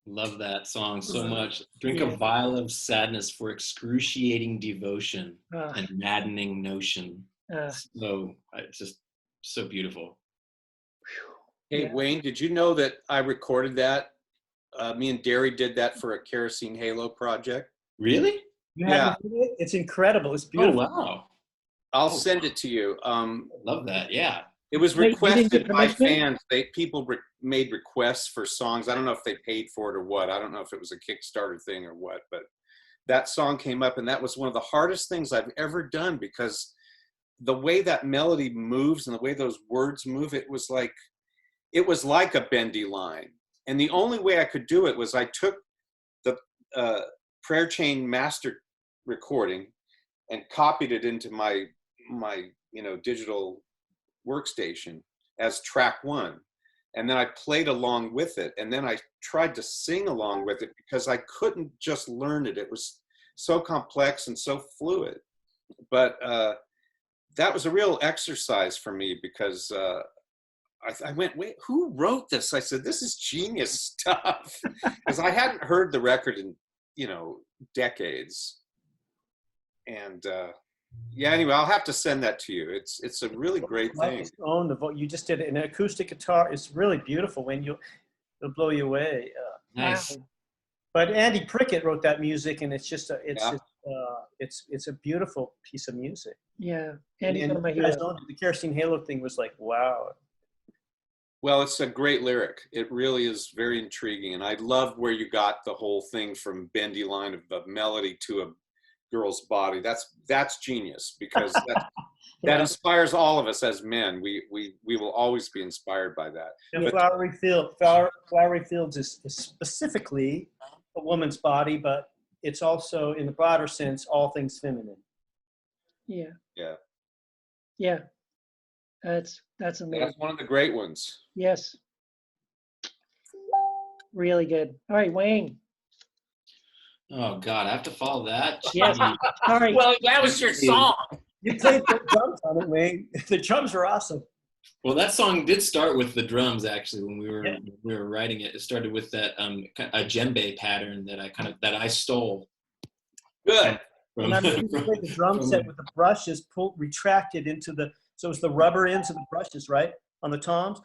Love that song so much. Drink a vial of sadness for excruciating devotion and maddening notion. So it's just so beautiful. Hey, Wayne, did you know that I recorded that? Me and Derry did that for a Kerosene Halo project. Really? Yeah. It's incredible. It's beautiful. Oh, wow. I'll send it to you. Love that. Yeah. It was requested by fans. People made requests for songs. I don't know if they paid for it or what. I don't know if it was a Kickstarter thing or what, but that song came up, and that was one of the hardest things I've ever done, because the way that melody moves and the way those words move, it was like a bendy line. And the only way I could do it was I took the prayer chain master recording and copied it into my digital workstation as track 1. And then I played along with it. And then I tried to sing along with it because I couldn't just learn it. It was so complex and so fluid. But that was a real exercise for me, because I went, wait, who wrote this? I said, this is genius stuff. Because I hadn't heard the record in, decades. And anyway, I'll have to send that to you. It's a really great thing. You just did an acoustic guitar. It's really beautiful. When it'll blow you away. Nice. But Andy Prickett wrote that music, and it's a beautiful piece of music. Yeah, Andy's one of my heroes. heroes. The Kerosene Halo thing was like, wow. Well, it's a great lyric. It really is very intriguing, and I love where you got the whole thing from bendy line of the melody to a girl's body. That's genius, because That inspires all of us as men. We will always be inspired by that. And But Flowery Fields is specifically a woman's body, but it's also, in the broader sense, all things feminine. Yeah. yeah, Yeah. That's amazing. that's one of the great ones. Yes. Really good. All right, Wayne. Oh God, I have to follow that. Yes. Jeez. Sorry. Well, that was your song. You played the drums on it, Wayne. The drums are awesome. Well, that song did start with the drums actually. When we Yeah. were writing it, it started with that a djembe pattern that I stole. Good. And I mean, you played the drum set with the brushes retracted into the, so it was the rubber ends of the brushes, right? On the toms.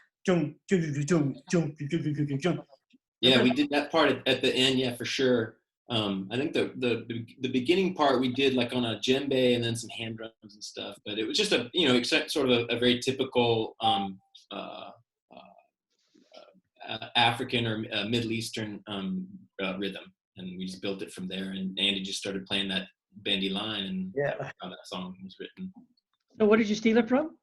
Yeah, we did that part at the end. Yeah, for sure. I think the beginning part we did like on a djembe and then some hand drums and stuff. But it was just a sort of a very typical African or Middle Eastern rhythm, and we just built it from there. And Andy just started playing that bendy line, and that's how that song was written. So what did you steal it from?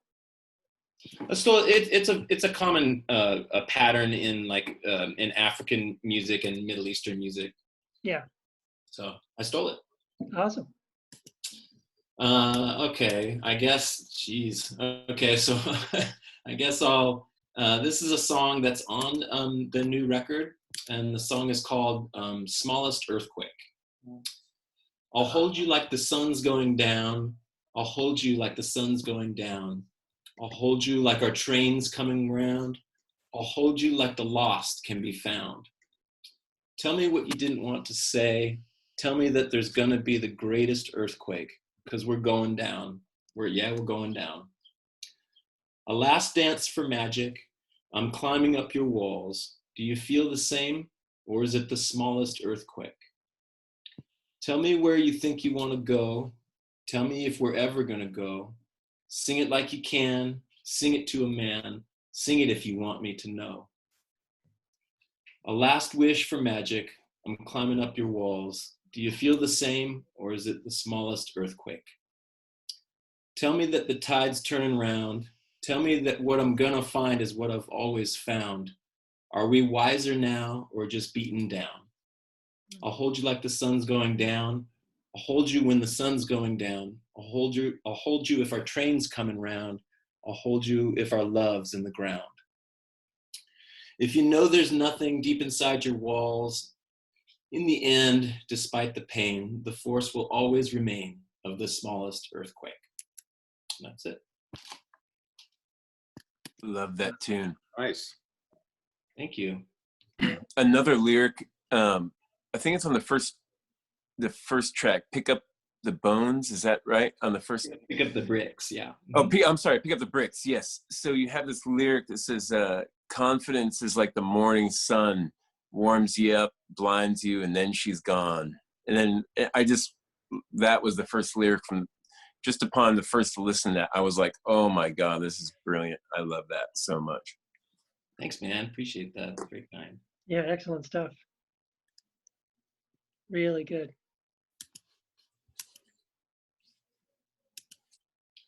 So it's a common a pattern in in African music and Middle Eastern music. Yeah. So I stole it. Awesome. Okay, I guess. Geez. Okay, so I guess I'll. This is a song that's on the new record, and the song is called "Smallest Earthquake." I'll hold you like the sun's going down. I'll hold you like the sun's going down. I'll hold you like our train's coming round. I'll hold you like the lost can be found. Tell me what you didn't want to say. Tell me that there's gonna be the greatest earthquake, because we're going down. We're going down. A last dance for magic. I'm climbing up your walls. Do you feel the same, or is it the smallest earthquake? Tell me where you think you want to go. Tell me if we're ever gonna go. Sing it like you can. Sing it to a man. Sing it if you want me to know. A last wish for magic. I'm climbing up your walls. Do you feel the same, or is it the smallest earthquake? Tell me that the tide's turning round. Tell me that what I'm gonna find is what I've always found. Are we wiser now, or just beaten down? I'll hold you like the sun's going down. I'll hold you when the sun's going down. I'll hold you if our train's coming round. I'll hold you if our love's in the ground. If you know there's nothing deep inside your walls, in the end, despite the pain, the force will always remain of the smallest earthquake. And that's it. Love that tune. Nice. Thank you. Another lyric, I think it's on the first track, Pick Up the Bones, is that right? On the first? Pick up the bricks, yeah. Oh, I'm sorry, Pick Up the Bricks, yes. So you have this lyric that says, confidence is like the morning sun, warms you up, blinds you, and then she's gone. And then that was the first lyric from, just upon the first listen to that, I was like, oh my God, this is brilliant. I love that so much. Thanks, man. Appreciate that. That's very kind. Yeah, excellent stuff. Really good.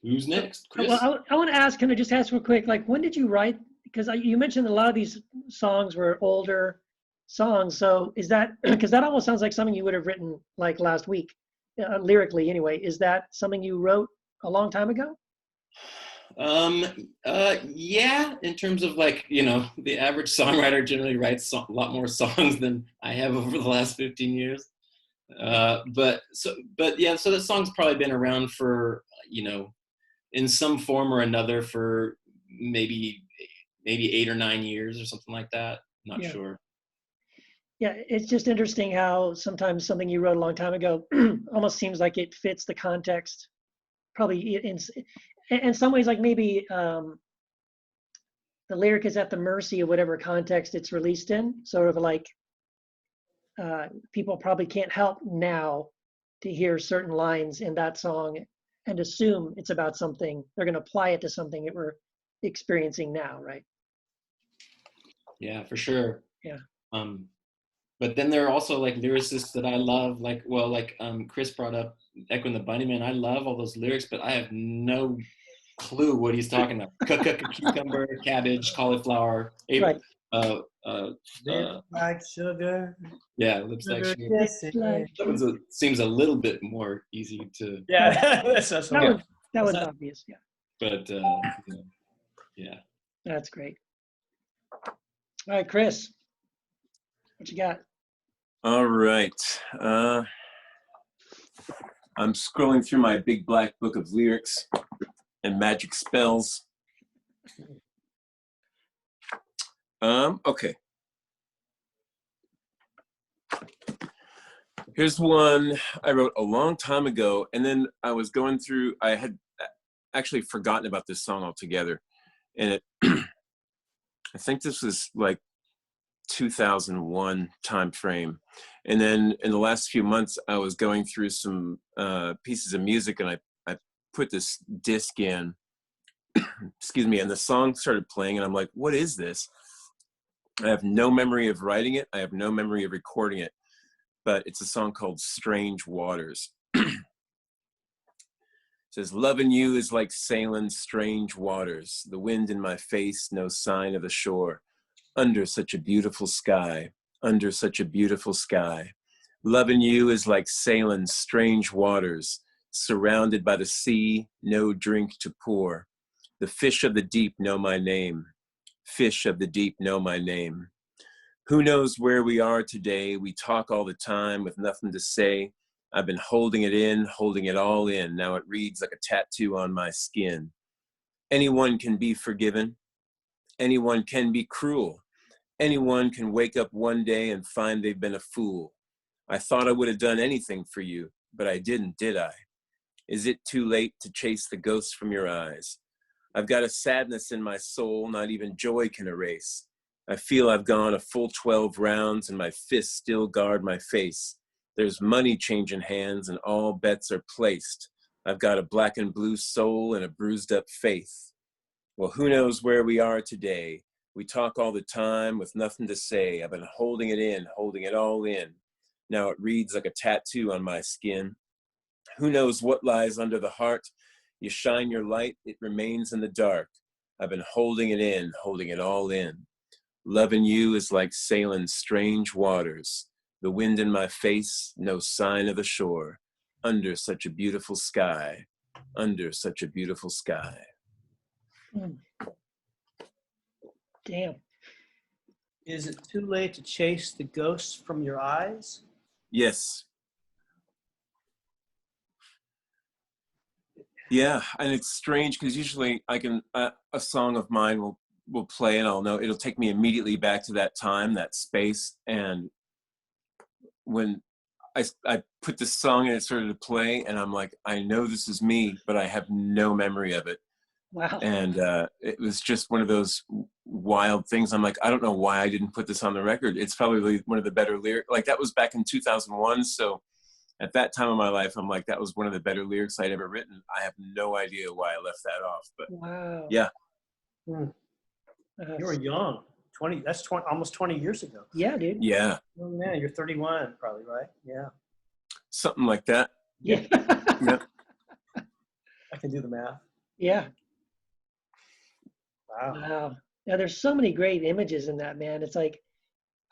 Who's next? Chris? Well, I want to ask, can I just ask real quick, like, when did you write? Because you mentioned a lot of these songs were older songs. So is that, because that almost sounds like something you would have written like last week, lyrically anyway. Is that something you wrote a long time ago? Yeah, in terms of like, the average songwriter generally writes a lot more songs than I have over the last 15 years. But yeah, so the song's probably been around for, in some form or another for maybe 8 or 9 years or something like that. Not sure. Yeah, it's just interesting how sometimes something you wrote a long time ago almost seems like it fits the context. Probably in some ways, like maybe the lyric is at the mercy of whatever context it's released in. Sort of like people probably can't help now to hear certain lines in that song and assume it's about something. They're going to apply it to something that we're experiencing now, right? Yeah, for sure. Yeah. But then there are also like lyricists that I love, like Chris brought up Echo and the Bunnymen. I love all those lyrics, but I have no clue what he's talking about. Cucumber, cabbage, cauliflower, Right. Like sugar. yeah, lips like sugar. Yes, Like- That seems a little bit more easy to, yeah. That's That was obvious. Yeah, but yeah. that's great. All right, Chris, what you got? All right. I'm scrolling through my big black book of lyrics and magic spells. Okay. Here's one I wrote a long time ago, and then I was going through, I had actually forgotten about this song altogether. And it, I think this was like 2001 time frame. And then in the last few months, I was going through some pieces of music, and I put this disc in, excuse me, and the song started playing, and I'm like, what is this? I have no memory of writing it. I have no memory of recording it, but it's a song called Strange Waters. It says, loving you is like sailing strange waters, the wind in my face, no sign of the shore, under such a beautiful sky, under such a beautiful sky. Loving you is like sailing strange waters, surrounded by the sea, no drink to pour. The fish of the deep know my name. Fish of the deep know my name. Who knows where we are today? We talk all the time with nothing to say. I've been holding it in, holding it all in. Now it reads like a tattoo on my skin. Anyone can be forgiven. Anyone can be cruel. Anyone can wake up one day and find they've been a fool. I thought I would have done anything for you, but I didn't, did I? Is it too late to chase the ghosts from your eyes? I've got a sadness in my soul not even joy can erase. I feel I've gone a full 12 rounds and my fists still guard my face. There's money changing hands and all bets are placed. I've got a black and blue soul and a bruised up faith. Well, who knows where we are today? We talk all the time with nothing to say. I've been holding it in, holding it all in. Now it reads like a tattoo on my skin. Who knows what lies under the heart? You shine your light, it remains in the dark. I've been holding it in, holding it all in. Loving you is like sailing strange waters. The wind in my face, no sign of the shore. Under such a beautiful sky, under such a beautiful sky. Damn. Is it too late to chase the ghosts from your eyes? Yes. Yeah, and it's strange because usually I can a song of mine will play and I'll know it'll take me immediately back to that time, that space. And when I put this song and it started to play, and I'm like, I know this is me, but I have no memory of it. Wow. And it was just one of those wild things. I'm like, I don't know why I didn't put this on the record. It's probably one of the better lyrics. Like that was back in 2001, so. At that time of my life, I'm like, that was one of the better lyrics I'd ever written. I have no idea why I left that off, but Wow. yeah. You were young. 20. That's 20, almost 20 years ago. Yeah, dude. Yeah. Oh man, you're 31, probably, right? Yeah. Something like that. Yeah. Yeah. I can do the math. Yeah. Wow. Wow. Now there's so many great images in that, man. It's like,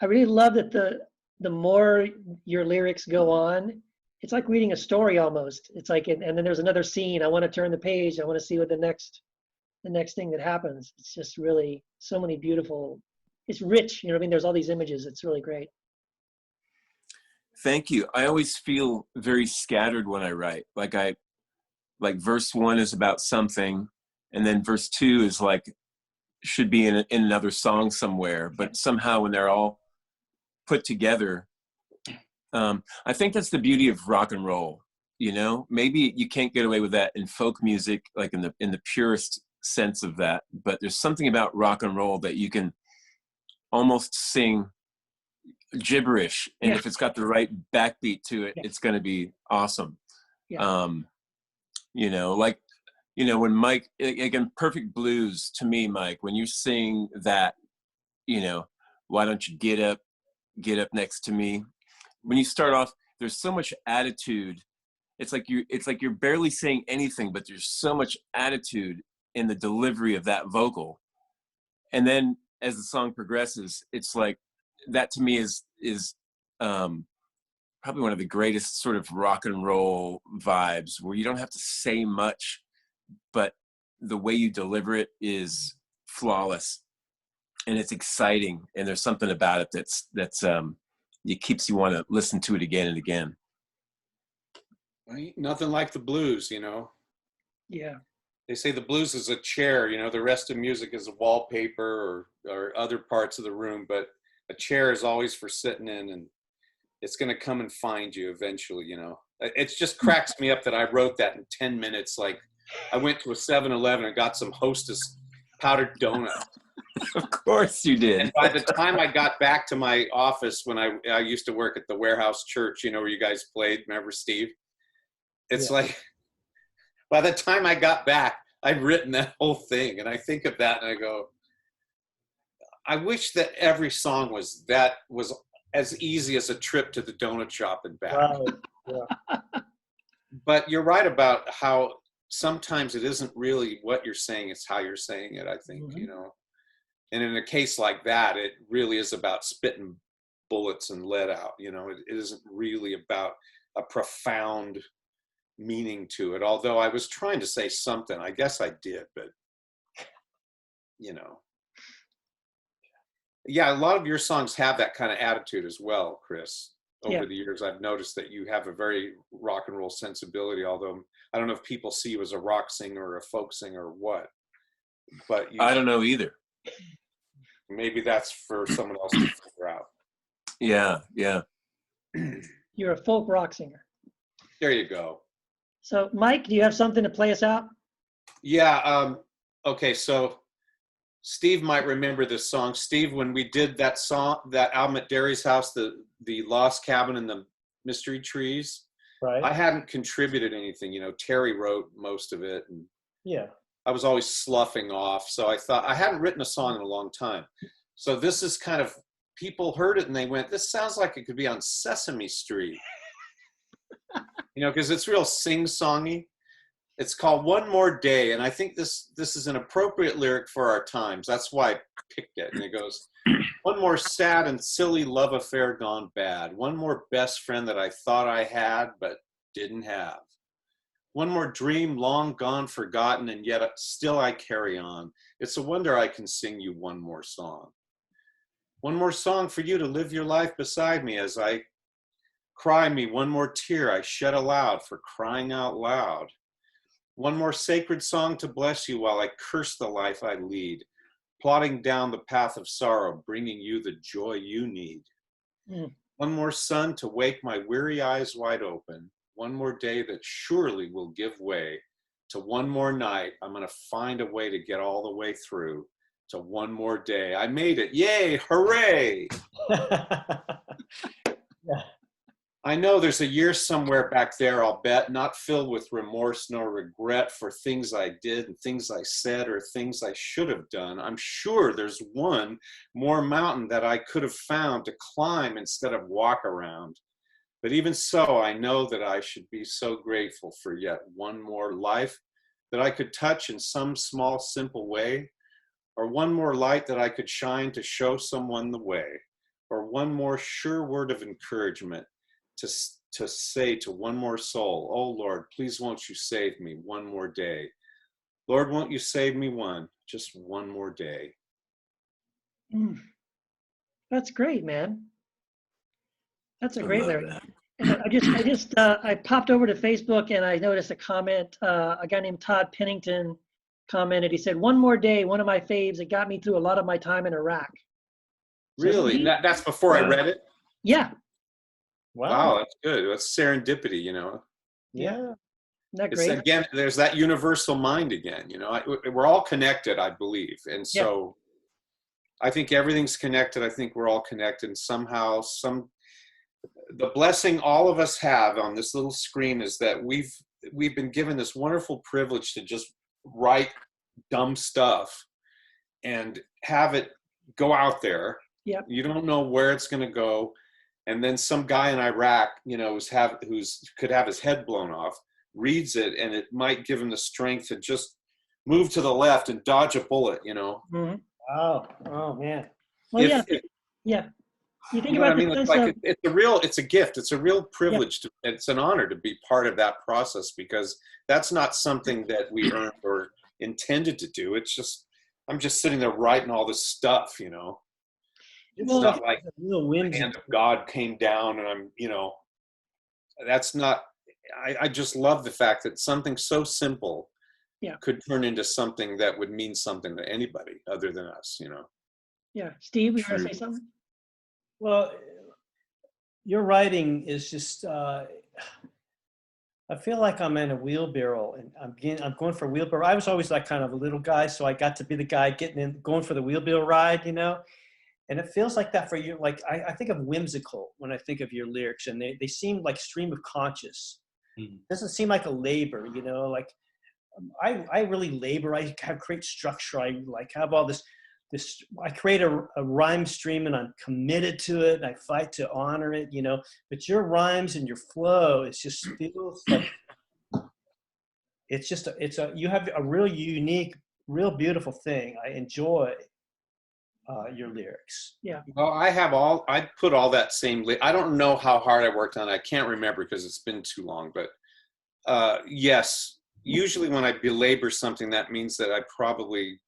I really love that the more your lyrics go on, it's like reading a story almost. It's like, and then there's another scene. I want to turn the page. I want to see what the next thing that happens. It's just really so many beautiful, it's rich. You know what I mean? There's all these images. It's really great. Thank you. I always feel very scattered when I write. Like verse 1 is about something, and then verse 2 is like, should be in another song somewhere, but somehow when they're all put together, I think that's the beauty of rock and roll. You know, maybe you can't get away with that in folk music, like in the purest sense of that, but there's something about rock and roll that you can almost sing gibberish, and if it's got the right backbeat to it, it's going to be awesome. You know, like, you know, when Mike, again, Perfect Blues, to me, Mike, when you sing that, you know, why don't you get up next to me? When you start off, there's so much attitude it's like you're barely saying anything, but there's so much attitude in the delivery of that vocal. And then as the song progresses, it's like that to me is probably one of the greatest sort of rock and roll vibes, where you don't have to say much, but the way you deliver it is flawless, and it's exciting, and there's something about it that's it keeps you want to listen to it again and again. Ain't nothing like the blues, you know. Yeah. They say the blues is a chair, you know, the rest of music is a wallpaper or other parts of the room, but a chair is always for sitting in, and it's going to come and find you eventually, you know. It just cracks me up that I wrote that in 10 minutes. Like, I went to a 7-Eleven and got some Hostess powdered donut. Of course you did. And by the time I got back to my office, when I used to work at the Warehouse Church, you know, where you guys played, remember, Steve? It's like, by the time I got back, I'd written that whole thing. And I think of that and I go, I wish that every song was as easy as a trip to the donut shop and back. Wow. Yeah. But you're right about how sometimes it isn't really what you're saying, it's how you're saying it, I think, you know. And in a case like that, it really is about spitting bullets and lead out, you know. It isn't really about a profound meaning to it, although I was trying to say something. I guess I did, but, you know. Yeah, a lot of your songs have that kind of attitude as well, Chris. Over the years, I've noticed that you have a very rock and roll sensibility, although I don't know if people see you as a rock singer or a folk singer or what. But I don't know either. Maybe that's for someone else to figure out. Yeah. You're a folk rock singer. There you go. So, Mike, do you have something to play us out? Yeah. Okay, so Steve might remember this song. Steve, when we did that album at Derry's house, the Lost Cabin and the Mystery Trees, Right. I hadn't contributed anything. You know, Terry wrote most of it, and I was always sloughing off. So I thought, I hadn't written a song in a long time. So this is kind of, people heard it and they went, this sounds like it could be on Sesame Street. You know, because it's real sing-songy. It's called One More Day, and I think this is an appropriate lyric for our times. That's why I picked it. And it goes, one more sad and silly love affair gone bad. One more best friend that I thought I had but didn't have. One more dream long gone forgotten, and yet still I carry on. It's a wonder I can sing you one more song. One more song for you to live your life beside me as I cry me one more tear I shed aloud for crying out loud. One more sacred song to bless you while I curse the life I lead, plodding down the path of sorrow, bringing you the joy you need. One more sun to wake my weary eyes wide open. One more day that surely will give way to one more night. I'm going to find a way to get all the way through to one more day. I made it. Yay, hooray. I know there's a year somewhere back there, I'll bet, not filled with remorse nor regret for things I did and things I said or things I should have done. I'm sure there's one more mountain that I could have found to climb instead of walk around. But even so, I know that I should be so grateful for yet one more life that I could touch in some small, simple way, or one more light that I could shine to show someone the way, or one more sure word of encouragement to say to one more soul, oh Lord, please won't you save me one more day. Lord, won't you save me just one more day. That's great, man. That's a great lyric. That. And I popped over to Facebook and I noticed a comment. A guy named Todd Pennington commented. He said, "One more day, one of my faves. It got me through a lot of my time in Iraq." So really? That's before I read it? Yeah. Wow, that's good. That's serendipity, you know. Yeah. Isn't that great? Again, there's that universal mind again, you know. We're all connected, I believe. And so I think everything's connected. I think we're all connected. And somehow, the blessing all of us have on this little screen is that we've been given this wonderful privilege to just write dumb stuff and have it go out there. Yep. You don't know where it's going to go. And then some guy in Iraq, you know, who's could have his head blown off, reads it, and it might give him the strength to just move to the left and dodge a bullet, you know. Mm-hmm. Oh man. Well, If, yeah. You think you know what about I mean? the It's sense like of, it's a gift. It's a real privilege. It's an honor to be part of that process, because that's not something that we earned or intended to do. It's just, I'm just sitting there writing all this stuff, you know. It's well, not like A real the whimsy. hand of God came down and I'm, you know, that's not, I just love the fact that something so simple Yeah. could turn into something that would mean something to anybody other than us, you know. yeah. Steve, you want to True. say something? Well, your writing is just, I feel like I'm in a wheelbarrow and I'm going for a wheelbarrow. I was always like kind of a little guy, so I got to be the guy going for the wheelbarrow ride, you know? And it feels like that for you. Like, I think of whimsical when I think of your lyrics, and they seem like stream of conscious. Mhm. Doesn't seem like a labor, you know, like I really labor. I have great structure. I like have all this, I create a rhyme stream and I'm committed to it and I fight to honor it, you know, but your rhymes and your flow, it just feels like, you have a real unique, real beautiful thing. I enjoy your lyrics. Well, I put all that same, I don't know how hard I worked on it. I can't remember because it's been too long, but yes, usually when I belabor something, that means that I probably,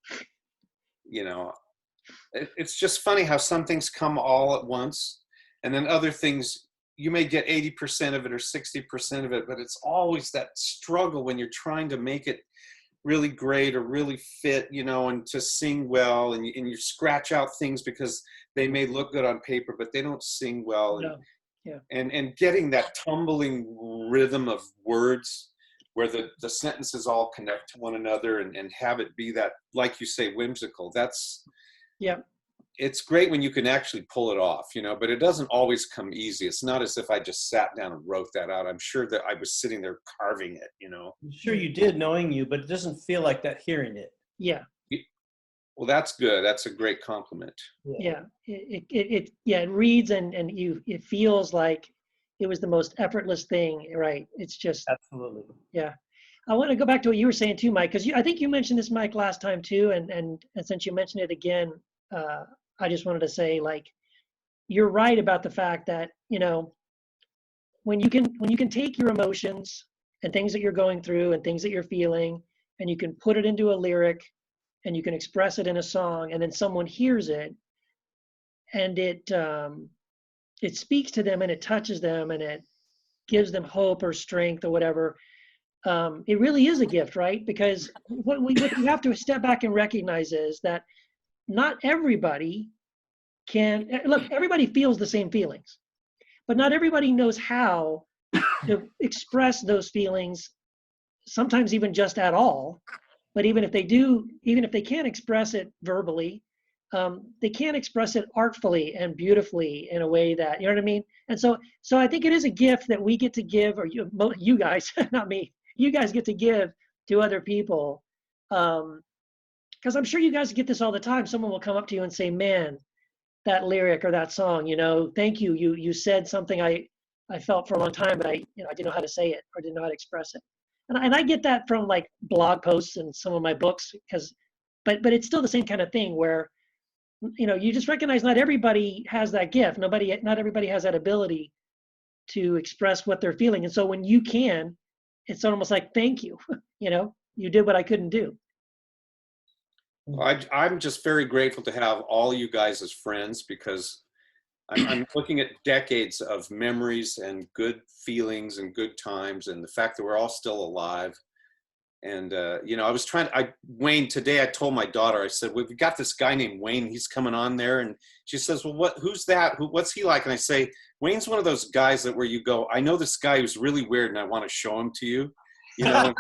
you know, it's just funny how some things come all at once, and then other things, you may get 80% of it or 60% of it, but it's always that struggle when you're trying to make it really great or really fit, you know, and to sing well, and you scratch out things because they may look good on paper, but they don't sing well. No. Yeah. And getting that tumbling rhythm of words where the sentences all connect to one another and have it be that, like you say, whimsical. That's, Yeah. it's great when you can actually pull it off, you know, but it doesn't always come easy. It's not as if I just sat down and wrote that out. I'm sure that I was sitting there carving it, you know. I'm sure you did, knowing you, but it doesn't feel like that hearing it. Yeah. Well, that's good. That's a great compliment. Yeah. It reads and it feels like it was the most effortless thing, right? It's just, Absolutely. yeah. I want to go back to what you were saying too, Mike, because I think you mentioned this, Mike, last time too, and since you mentioned it again, I just wanted to say, like, you're right about the fact that, you know, when you can take your emotions and things that you're going through and things that you're feeling, and you can put it into a lyric, and you can express it in a song, and then someone hears it, and it speaks to them and it touches them and it gives them hope or strength or whatever. It really is a gift, right? Because what we have to step back and recognize is that not everybody can look. Everybody feels the same feelings, but not everybody knows how to express those feelings. Sometimes even just at all. But even if they do, even if they can't express it verbally, they can't express it artfully and beautifully in a way that, you know what I mean? And so I think it is a gift that we get to give, or you guys, not me, you guys get to give to other people. Because I'm sure you guys get this all the time. Someone will come up to you and say, man, that lyric or that song, you know, thank you. You said something I felt for a long time, but I didn't know how to say it or didn't know how to express it. And I get that from like blog posts and some of my books, but it's still the same kind of thing where, you know, you just recognize not everybody has that gift. Not everybody has that ability to express what they're feeling. And so when you can, it's almost like, thank you, you know, you did what I couldn't do. I'm just very grateful to have all you guys as friends, because I'm looking at decades of memories and good feelings and good times, and the fact that we're all still alive. And, you know, Wayne, today I told my daughter, I said, we've got this guy named Wayne, he's coming on there. And she says, well, who's that? What's he like? And I say, Wayne's one of those guys that where you go, I know this guy who's really weird and I want to show him to you. You know,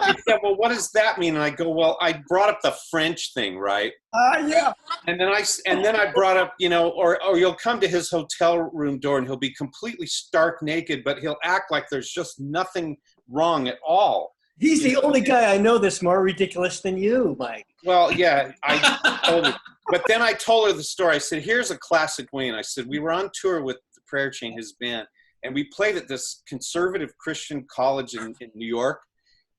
and she said, well, what does that mean? And I go, well, I brought up the French thing, right? Yeah. And then I brought up, you know, or you'll come to his hotel room door and he'll be completely stark naked, but he'll act like there's just nothing wrong at all. He's the only guy I know that's more ridiculous than you, Mike. Well, yeah, I told her. But then I told her the story. I said, here's a classic Wayne. I said, we were on tour with Prayer Chain, his band, and we played at this conservative Christian college in New York.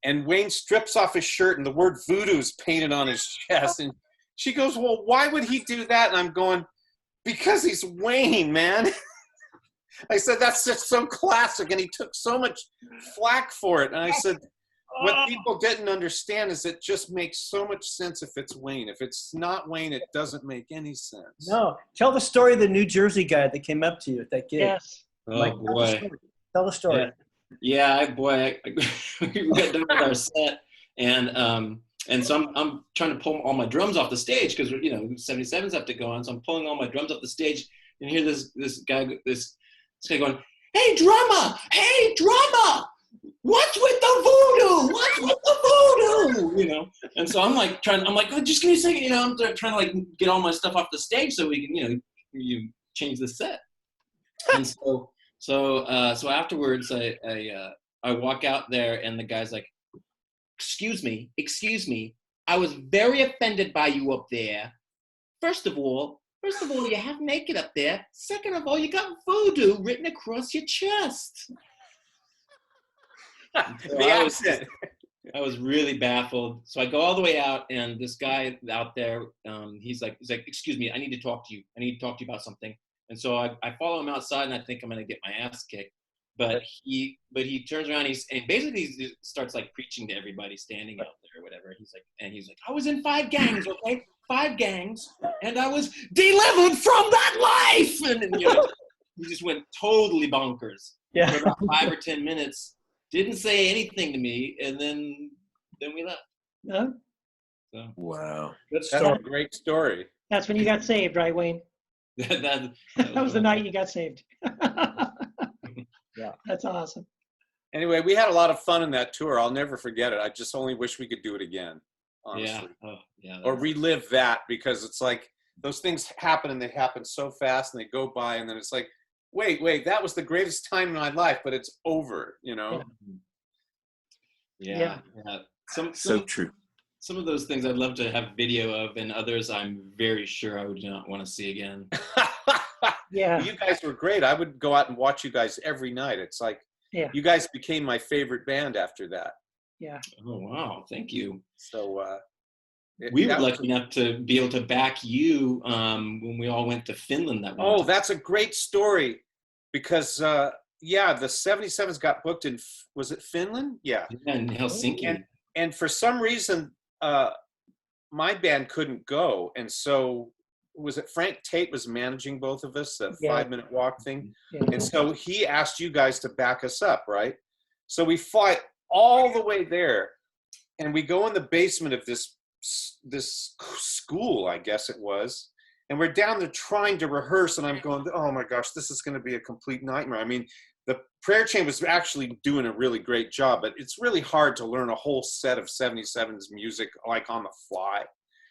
And Wayne strips off his shirt and the word voodoo is painted on his chest. And she goes, well, why would he do that? And I'm going, because he's Wayne, man. I said, that's just so classic. And he took so much flack for it. And I said, what people didn't understand is it just makes so much sense if it's Wayne. If it's not Wayne, it doesn't make any sense. No. Tell the story of the New Jersey guy that came up to you at that gig. Yes. Oh, boy. Tell the story. Yeah. Yeah, boy, we got done with our set, and so I'm trying to pull all my drums off the stage because 77s have to go on, so I'm pulling all my drums off the stage, and hear this guy going, hey drummer, what's with the voodoo? What's with the voodoo? And so I'm like, oh, just give me a second, I'm trying to like get all my stuff off the stage so we can, you change the set, and So afterwards, I walk out there, and the guy's like, excuse me, I was very offended by you up there. First of all, you have naked up there. Second of all, you got voodoo written across your chest. I was really baffled. So I go all the way out, and this guy out there, he's like, excuse me, I need to talk to you. I need to talk to you about something. And so I follow him outside, and I think I'm going to get my ass kicked. But he turns around, and basically he starts like preaching to everybody standing out there or whatever. He's like, I was in 5 gangs, okay? 5 gangs, and I was delivered from that life. And he just went totally bonkers. Yeah. For about 5 or 10 minutes, didn't say anything to me, and then we left. No? So. Wow. That's a great story. That's when you got saved, right, Wayne? that was the night you got saved. Yeah. That's awesome. Anyway, we had a lot of fun in that tour. I'll never forget it. I just only wish we could do it again, honestly. Yeah. Oh, yeah. Or relive that, because it's like those things happen and they happen so fast and they go by, and then it's like, wait, that was the greatest time in my life, but it's over, Yeah. So true. Some of those things I'd love to have video of, and others I'm very sure I would not want to see again. Yeah. You guys were great. I would go out and watch you guys every night. It's like, you guys became my favorite band after that. Yeah. Oh, wow. Thank you. So we were lucky enough to be able to back you when we all went to Finland that one time. That's a great story, because the 77s got booked in, was it Finland? Yeah. In Helsinki. And for some reason, my band couldn't go. And so, was it Frank Tate was managing both of us, the 5-minute walk thing? Yeah. And so he asked you guys to back us up, right? So we fly all the way there, and we go in the basement of this school, I guess it was. And we're down there trying to rehearse, and I'm going, oh my gosh, this is going to be a complete nightmare. I mean, the Prayer Chain was actually doing a really great job, but it's really hard to learn a whole set of 77's music like on the fly.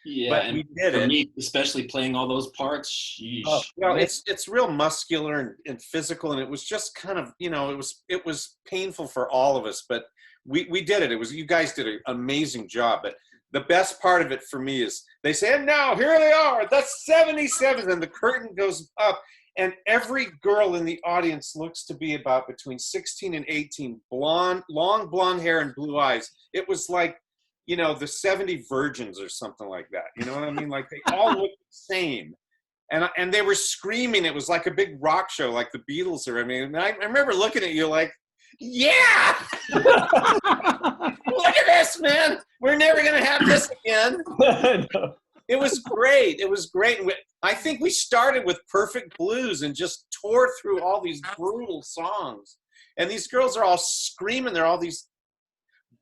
Yeah, but and we did for it. me, especially playing all those parts. Sheesh. Oh, well, it's real muscular and physical, and it was just kind of, it was painful for all of us, but we did it. You guys did an amazing job. But the best part of it for me is they say, and now here they are, the 77s, and the curtain goes up. And every girl in the audience looks to be about between 16 and 18, blonde, long blonde hair and blue eyes. It was like, the 70 virgins or something like that. You know what I mean? Like they all looked the same. And they were screaming. It was like a big rock show, like the Beatles are. I mean, I remember looking at you like, yeah! Look at this, man. We're never going to have this again. It was great. It was great. I think we started with Perfect Blues and just tore through all these brutal songs. And these girls are all screaming. They're all these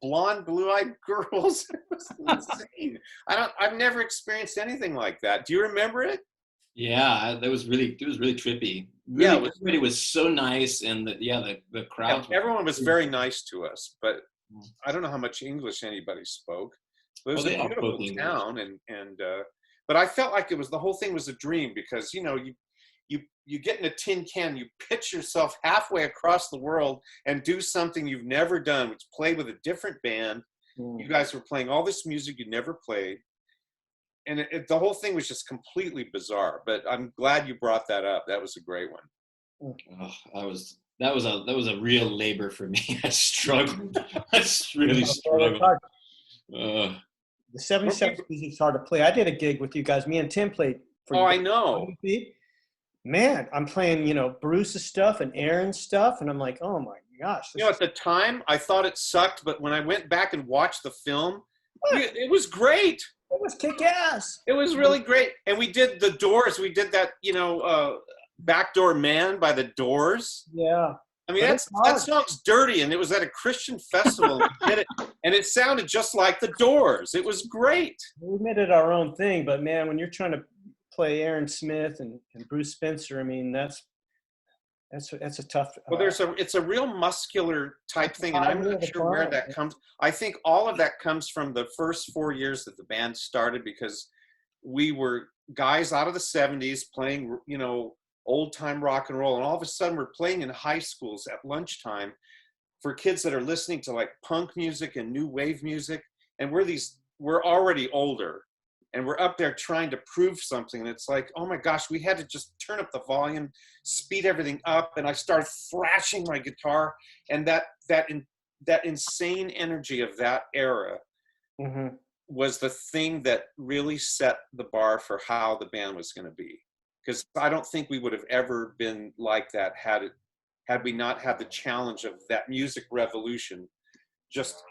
blonde, blue-eyed girls. It was insane. I've never experienced anything like that. Do you remember it? Yeah, it was really trippy. Really, everybody was so nice, and the crowd. Yeah, everyone was very nice to us, but I don't know how much English anybody spoke. It was a beautiful town, but I felt like the whole thing was a dream, because you get in a tin can, you pitch yourself halfway across the world and do something you've never done, which play with a different band. You guys were playing all this music you never played, and the whole thing was just completely bizarre. But I'm glad you brought that up. That was a great one. Oh, that was a real labor for me. I struggled. I really struggled. The 77 music's hard to play. I did a gig with you guys. Me and Tim played for I know. Man, I'm playing, you know, Bruce's stuff and Aaron's stuff, and I'm like, oh my gosh. You know, at the time, I thought it sucked, but when I went back and watched the film, it was great. It was kick-ass. It was really great. And we did The Doors. We did that, you know, Backdoor Man by The Doors. Yeah. I mean, that song's dirty, and it was at a Christian festival. And it sounded just like The Doors. It was great. We made it our own thing, but man, when you're trying to play Aaron Smith and Bruce Spencer, I mean, that's a tough. Well, it's a real muscular type thing, and I'm not sure where that comes. I think all of that comes from the first 4 years that the band started, because we were guys out of the 70s playing, you know, old time rock and roll, and all of a sudden we're playing in high schools at lunchtime for kids that are listening to like punk music and new wave music, and we're already older. And we're up there trying to prove something. And it's like, oh my gosh, we had to just turn up the volume, speed everything up. And I started thrashing my guitar. And that insane energy of that era was the thing that really set the bar for how the band was going to be. Because I don't think we would have ever been like that had we not had the challenge of that music revolution, just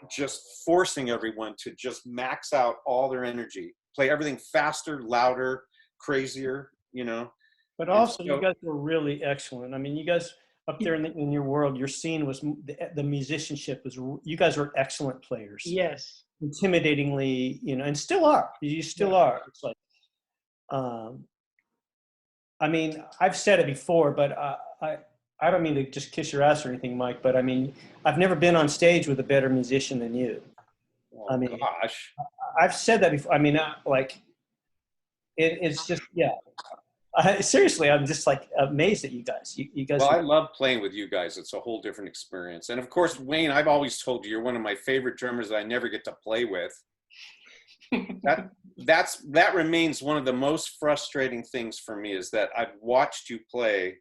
forcing everyone to just max out all their energy. Play everything faster, louder, crazier, you know. But also, you guys were really excellent. I mean, you guys up there in your world, your scene was, the musicianship was, you guys were excellent players. Yes. Intimidatingly, you know, and still are. You still are. It's like, I mean, I've said it before, but I don't mean to just kiss your ass or anything, Mike, but I mean, I've never been on stage with a better musician than you. Oh, I mean, gosh. I've said that before. I mean, like, it's just, yeah. Seriously, I'm just like amazed at you guys. You guys. Well, I love playing with you guys. It's a whole different experience. And of course, Wayne, I've always told you, you're one of my favorite drummers that I never get to play with. That remains one of the most frustrating things for me, is that I've watched you play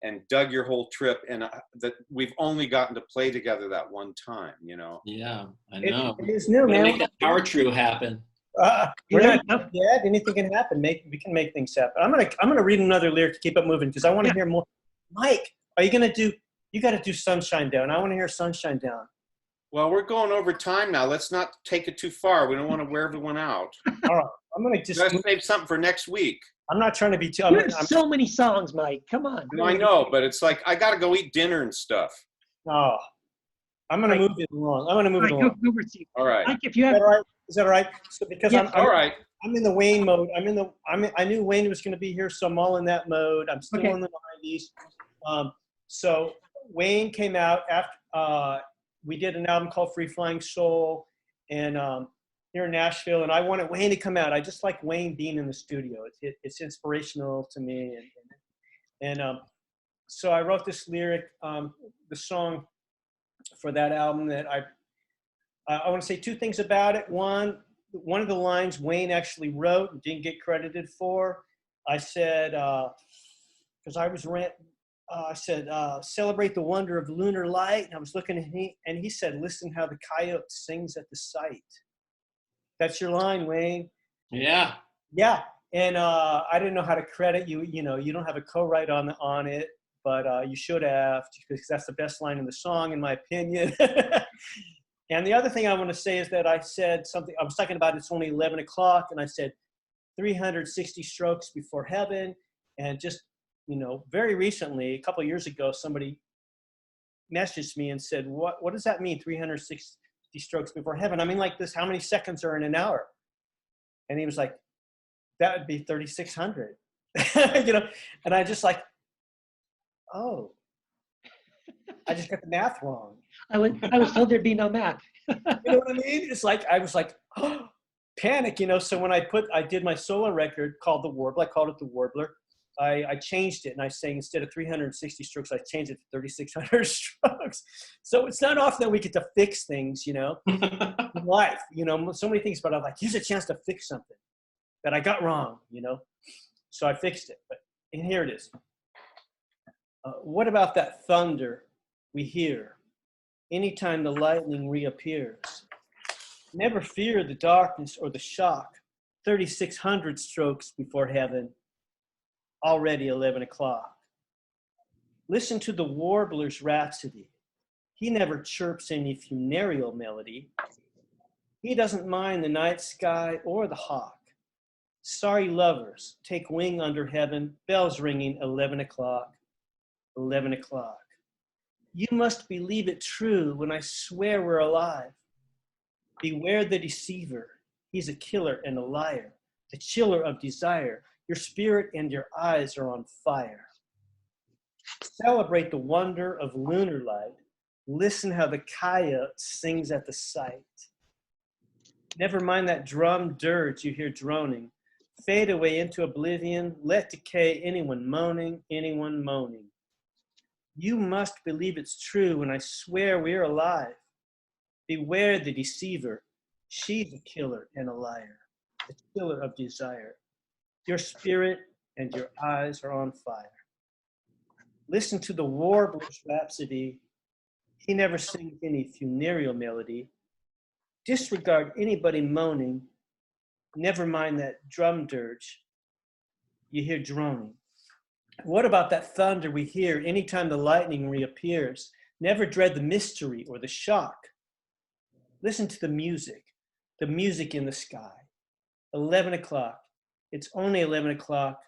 and dug your whole trip, and that we've only gotten to play together that one time, you know? Yeah, I know. It is new, man. Make that power trio happen. We're not dead. Anything can happen. We can make things happen. I'm gonna read another lyric to keep it moving, because I want to hear more. Mike, are you gonna do? You got to do Sunshine Down. I want to hear Sunshine Down. Well, we're going over time now. Let's not take it too far. We don't want to wear everyone out. All right, I'm gonna just save something for next week. I'm not trying to be too. You have so many songs, Mike. Come on. I know, but it's like I got to go eat dinner and stuff. Oh, I'm gonna move it along. I'm gonna move it along. All right. Mike, if you have, is that all right? So because I'm all right. I'm in the Wayne mode. I knew Wayne was going to be here, so I'm all in that mode. I'm still in the 90s. So Wayne came out after we did an album called Free Flying Soul, and here in Nashville, and I wanted Wayne to come out. I just like Wayne being in the studio. It's inspirational to me, and so I wrote this lyric, the song for that album that I want to say two things about it. One of the lines Wayne actually wrote and didn't get credited for. I said, because I said, celebrate the wonder of lunar light. And I was looking at him, and he said, listen how the coyote sings at the sight. That's your line, Wayne. Yeah. Yeah. And I didn't know how to credit you. You know, you don't have a co-write on it, but you should have, because that's the best line in the song, in my opinion. And the other thing I want to say is that I said something, I was talking about it's only 11 o'clock, and I said 360 strokes before heaven. And just, you know, very recently, a couple of years ago, somebody messaged me and said, what does that mean, 360 strokes before heaven? I mean, like this, how many seconds are in an hour? And he was like, that would be 3,600. You know, and I just like, oh, I just got the math wrong. I was told there'd be no math. You know what I mean? It's like, I was like, oh, panic, you know? So when I did my solo record called The Warbler, I called it The Warbler. I changed it, and I sang, instead of 360 strokes, I changed it to 3,600 strokes. So it's not often that we get to fix things, you know, in life, you know, so many things, but I'm like, here's a chance to fix something that I got wrong, you know? So I fixed it, and here it is. What about that thunder we hear anytime the lightning reappears? Never fear the darkness or the shock. 3,600 strokes before heaven, already 11 o'clock. Listen to the warbler's rhapsody. He never chirps any funereal melody. He doesn't mind the night sky or the hawk. Sorry lovers, take wing under heaven, bells ringing 11 o'clock, 11 o'clock. You must believe it true when I swear we're alive. Beware the deceiver. He's a killer and a liar, the chiller of desire. Your spirit and your eyes are on fire. Celebrate the wonder of lunar light. Listen how the coyote sings at the sight. Never mind that drum dirge you hear droning. Fade away into oblivion. Let decay anyone moaning, anyone moaning. You must believe it's true when I swear we're alive. Beware the deceiver. She's a killer and a liar, the killer of desire. Your spirit and your eyes are on fire. Listen to the warbler's rhapsody. He never sings any funereal melody. Disregard anybody moaning. Never mind that drum dirge you hear droning. What about that thunder we hear anytime the lightning reappears? Never dread the mystery or the shock. Listen to the music in the sky. 11 o'clock. It's only 11 o'clock.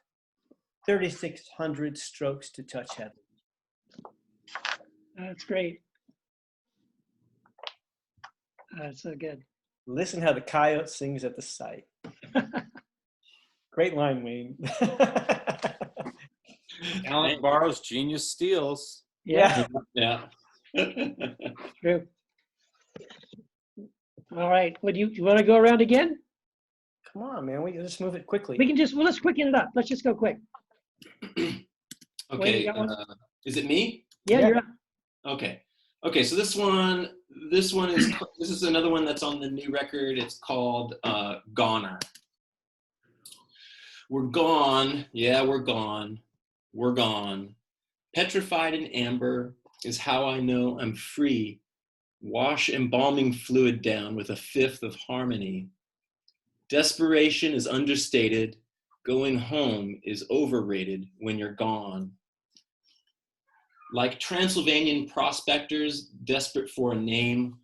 3,600 strokes to touch heaven. That's great. That's so good. Listen how the coyote sings at the sight. Great line, Wayne. Talent borrows, genius steals. Yeah. Yeah. True. All right. Would you want to go around again? Come on, man. We can just move it quickly. We can just, well, let's quicken it up. Let's just go quick. Wayne, Okay. you got one? Is it me? Yeah, you're up. Okay. Okay. So this is another one that's on the new record. It's called Goner. We're gone. Yeah, we're gone. We're gone. Petrified in amber is how I know I'm free. Wash embalming fluid down with a fifth of harmony. Desperation is understated. Going home is overrated when you're gone. Like Transylvanian prospectors desperate for a name,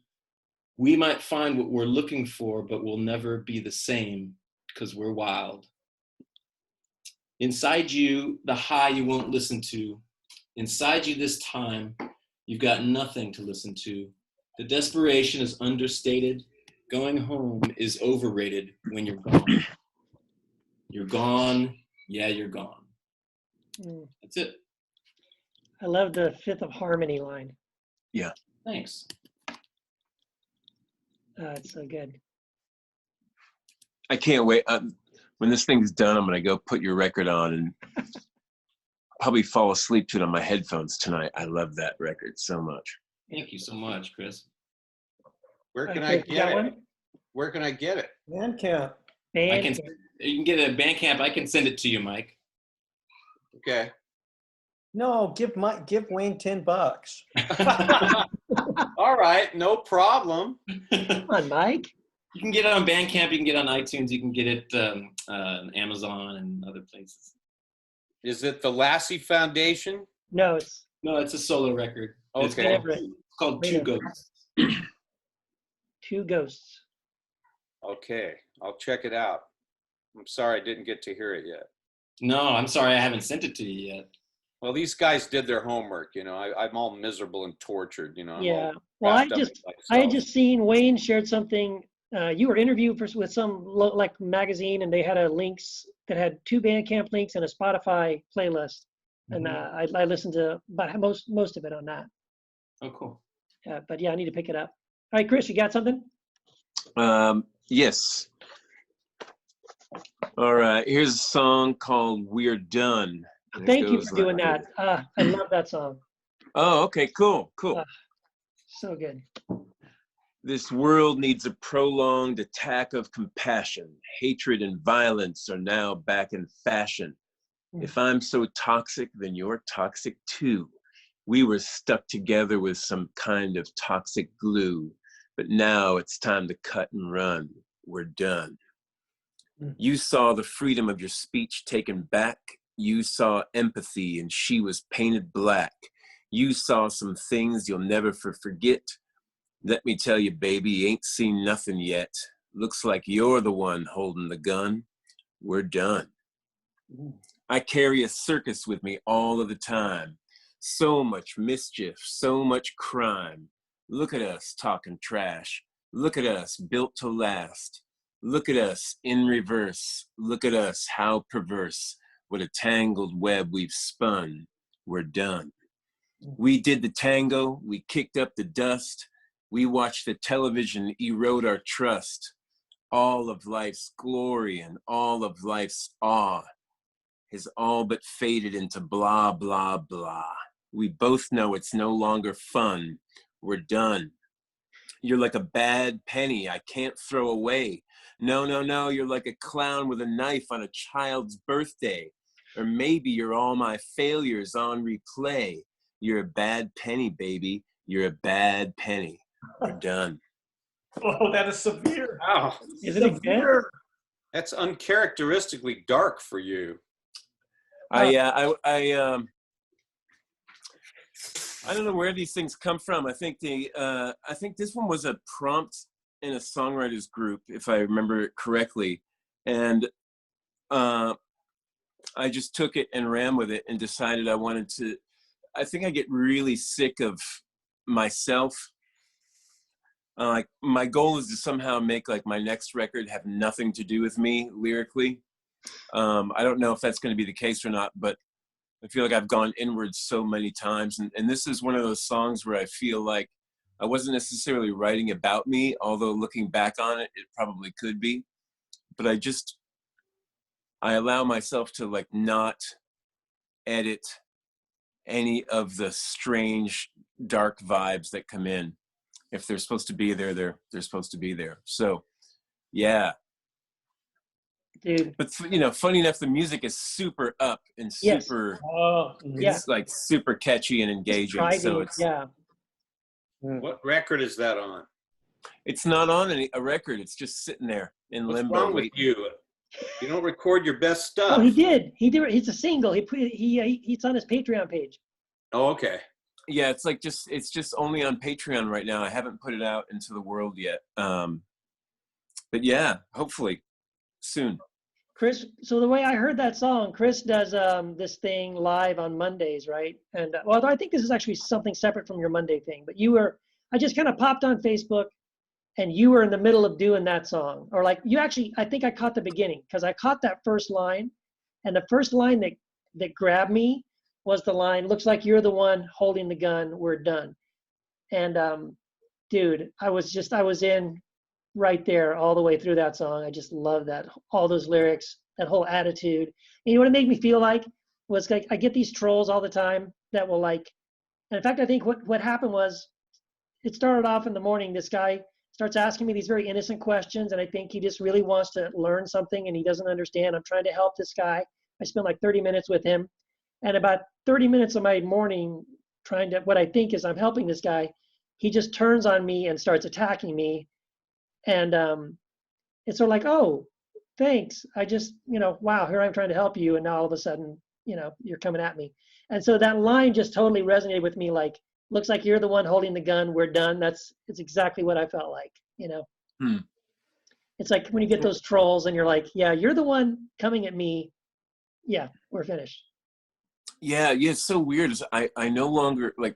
we might find what we're looking for, but we'll never be the same because we're wild. Inside you, the high you won't listen to. Inside you this time, you've got nothing to listen to. The desperation is understated. Going home is overrated when you're gone. You're gone. Yeah, you're gone. That's it. I love the fifth of harmony line. Yeah. Thanks. It's so good. I can't wait. When this thing's done, I'm going to go put your record on and probably fall asleep to it on my headphones tonight. I love that record so much. Thank you so much, Chris. Where can Okay, I you get got it? one? Where can I get it? Bandcamp. You can get a Bandcamp. I can send it to you, Mike. Okay. No, give Wayne $10. All right, no problem. Come on, Mike. You can get it on Bandcamp. You can get it on iTunes. You can get it on Amazon and other places. Is it the Lassie Foundation? No, it's No, it's a solo record. Okay. Everett. It's called Two Ghosts. Two Ghosts. Okay, I'll check it out. I'm sorry I didn't get to hear it yet. No, I'm sorry I haven't sent it to you yet. Well, these guys did their homework, you know. I'm all miserable and tortured, you know. I'm Yeah. all Well, I wrapped up in had myself. just seen Wayne shared something. You were interviewed with some like magazine, and they had a links that had 2 Bandcamp links and a Spotify playlist. And I listened to about most of it on that. Oh, cool. But yeah, I need to pick it up. All right, Chris, you got something? Yes. All right. Here's a song called We're Done. And it Thank you goes for doing like that. I love that song. Oh, okay. Cool. Cool. So good. This world needs a prolonged attack of compassion. Hatred and violence are now back in fashion. If I'm so toxic, then you're toxic too. We were stuck together with some kind of toxic glue, but now it's time to cut and run. We're done. You saw the freedom of your speech taken back. You saw empathy and she was painted black. You saw some things you'll never forget. Let me tell you, baby, you ain't seen nothing yet. Looks like you're the one holding the gun. We're done. I carry a circus with me all of the time. So much mischief, so much crime. Look at us talking trash. Look at us built to last. Look at us in reverse. Look at us, how perverse. What a tangled web we've spun. We're done. We did the tango. We kicked up the dust. We watched the television erode our trust. All of life's glory and all of life's awe has all but faded into blah, blah, blah. We both know it's no longer fun. We're done. You're like a bad penny I can't throw away. No, no, no, you're like a clown with a knife on a child's birthday. Or maybe you're all my failures on replay. You're a bad penny, baby. You're a bad penny. We're done. Oh, that is severe. Wow. Isn't it good? That's uncharacteristically dark for you. I don't know where these things come from. I think this one was a prompt in a songwriters group, if I remember it correctly, and I just took it and ran with it and decided I wanted to. I think I get really sick of myself. Like my goal is to somehow make like my next record have nothing to do with me lyrically. I don't know if that's going to be the case or not, but I feel like I've gone inwards so many times. And this is one of those songs where I feel like I wasn't necessarily writing about me, although looking back on it, it probably could be. But I allow myself to like not edit any of the strange, dark vibes that come in. If they're supposed to be there, they're supposed to be there. So, yeah. Dude. But you know, funny enough, the music is super up and super. Yes. It's like super catchy and engaging. So it's What record is that on? It's not on a record. It's just sitting there in What's limbo. wrong with you? You don't record your best stuff. Oh, he did. It's a single. It's on his Patreon page. Oh, okay. Yeah, it's just only on Patreon right now. I haven't put it out into the world yet. But yeah, hopefully soon. Chris, so the way I heard that song, Chris does this thing live on Mondays, right? And well, I think this is actually something separate from your Monday thing, but I just kind of popped on Facebook and you were in the middle of doing that song. Or like I think I caught the beginning because I caught that first line, and the first line that grabbed me was the line, "Looks like you're the one holding the gun, we're done." And dude, I was in right there all the way through that song. I just love that, all those lyrics, that whole attitude. And you know what it made me feel like was like, I get these trolls all the time that will like, and in fact, I think what happened was it started off in the morning. This guy starts asking me these very innocent questions, and I think he just really wants to learn something and he doesn't understand. I'm trying to help this guy. I spent like 30 minutes with him, and about 30 minutes of my morning what I think is I'm helping this guy, he just turns on me and starts attacking me. And it's sort of like, oh, thanks. I just, wow, here I'm trying to help you. And now all of a sudden, you're coming at me. And so that line just totally resonated with me. Like, looks like you're the one holding the gun. We're done. It's exactly what I felt like, It's like when you get those trolls and you're like, yeah, you're the one coming at me. Yeah, we're finished. Yeah. It's so weird. I no longer, like,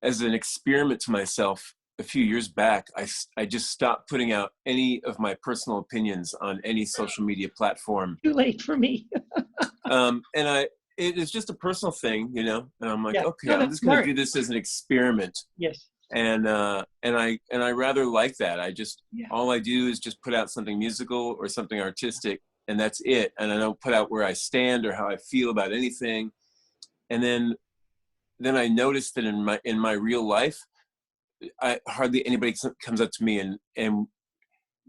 as an experiment to myself, a few years back, I just stopped putting out any of my personal opinions on any social media platform. Too late for me. And it is just a personal thing, and I'm like, okay, I'm just smart. going to do this as an experiment. Yes. And I rather like that. All I do is just put out something musical or something artistic, and that's it. And I don't put out where I stand or how I feel about anything. And then I noticed that in my real life, hardly anybody comes up to me and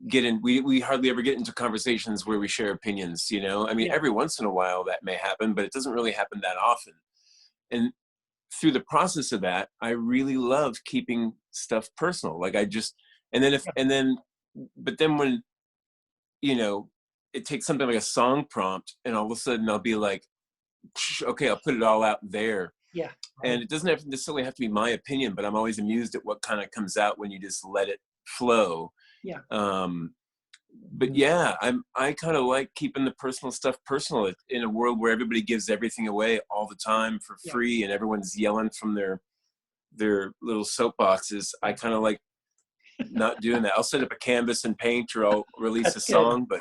we hardly ever get into conversations where we share opinions, you know. I mean, Yeah. every once in a while that may happen, but it doesn't really happen that often. And through the process of that, I really love keeping stuff personal. Like I just, but then when, you know, it takes something like a song prompt and all of a sudden I'll be like, okay, I'll put it all out there. Yeah. And it doesn't necessarily have to be my opinion, but I'm always amused at what kind of comes out when you just let it flow. Yeah. But yeah, I kind of like keeping the personal stuff personal in a world where everybody gives everything away all the time for free and everyone's yelling from their little soapboxes. I kind of like not doing that. I'll set up a canvas and paint, or I'll release a song, but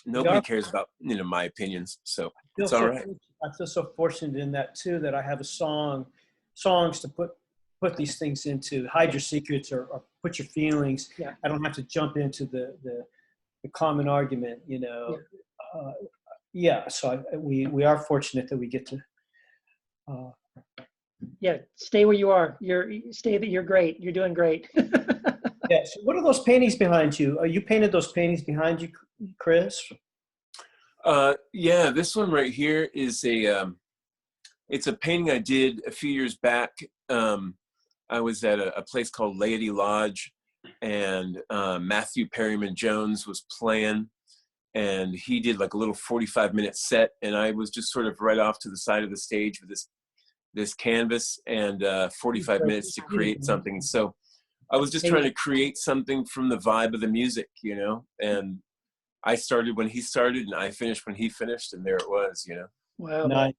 nobody cares about, you know, my opinions. So it's all right. I feel so fortunate in that too, that I have songs to put these things into, hide your secrets or put your feelings. Yeah. I don't have to jump into the common argument, you know. So we are fortunate that we get to. Stay where you are. You're great. You're doing great. Yeah. So what are those paintings behind you? You painted those paintings behind you, Chris? Yeah, this one right here is it's a painting I did a few years back. I was at a place called Laity Lodge, and Matthew Perryman Jones was playing, and he did like a little 45-minute set, and I was just sort of right off to the side of the stage with this canvas and 45 minutes to create something. So I was just trying to create something from the vibe of the music, you know, and I started when he started and I finished when he finished, and there it was, you know. Wow. Nice.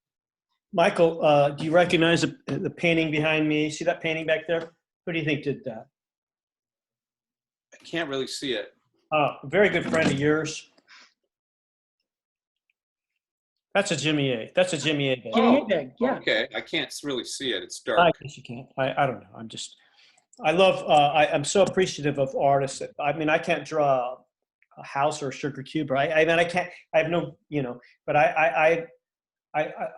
Michael, do you recognize the painting behind me? See that painting back there? Who do you think did that? I can't really see it. A very good friend of yours. That's a Jimmy A. That's a Jimmy A. bag. Jimmy A bag, yeah. Okay, I can't really see it. It's I dark. guess you can't. I don't know. I love, I'm so appreciative of artists. I mean, I can't draw a house or a sugar cube, right? I mean, I have no, you know, but I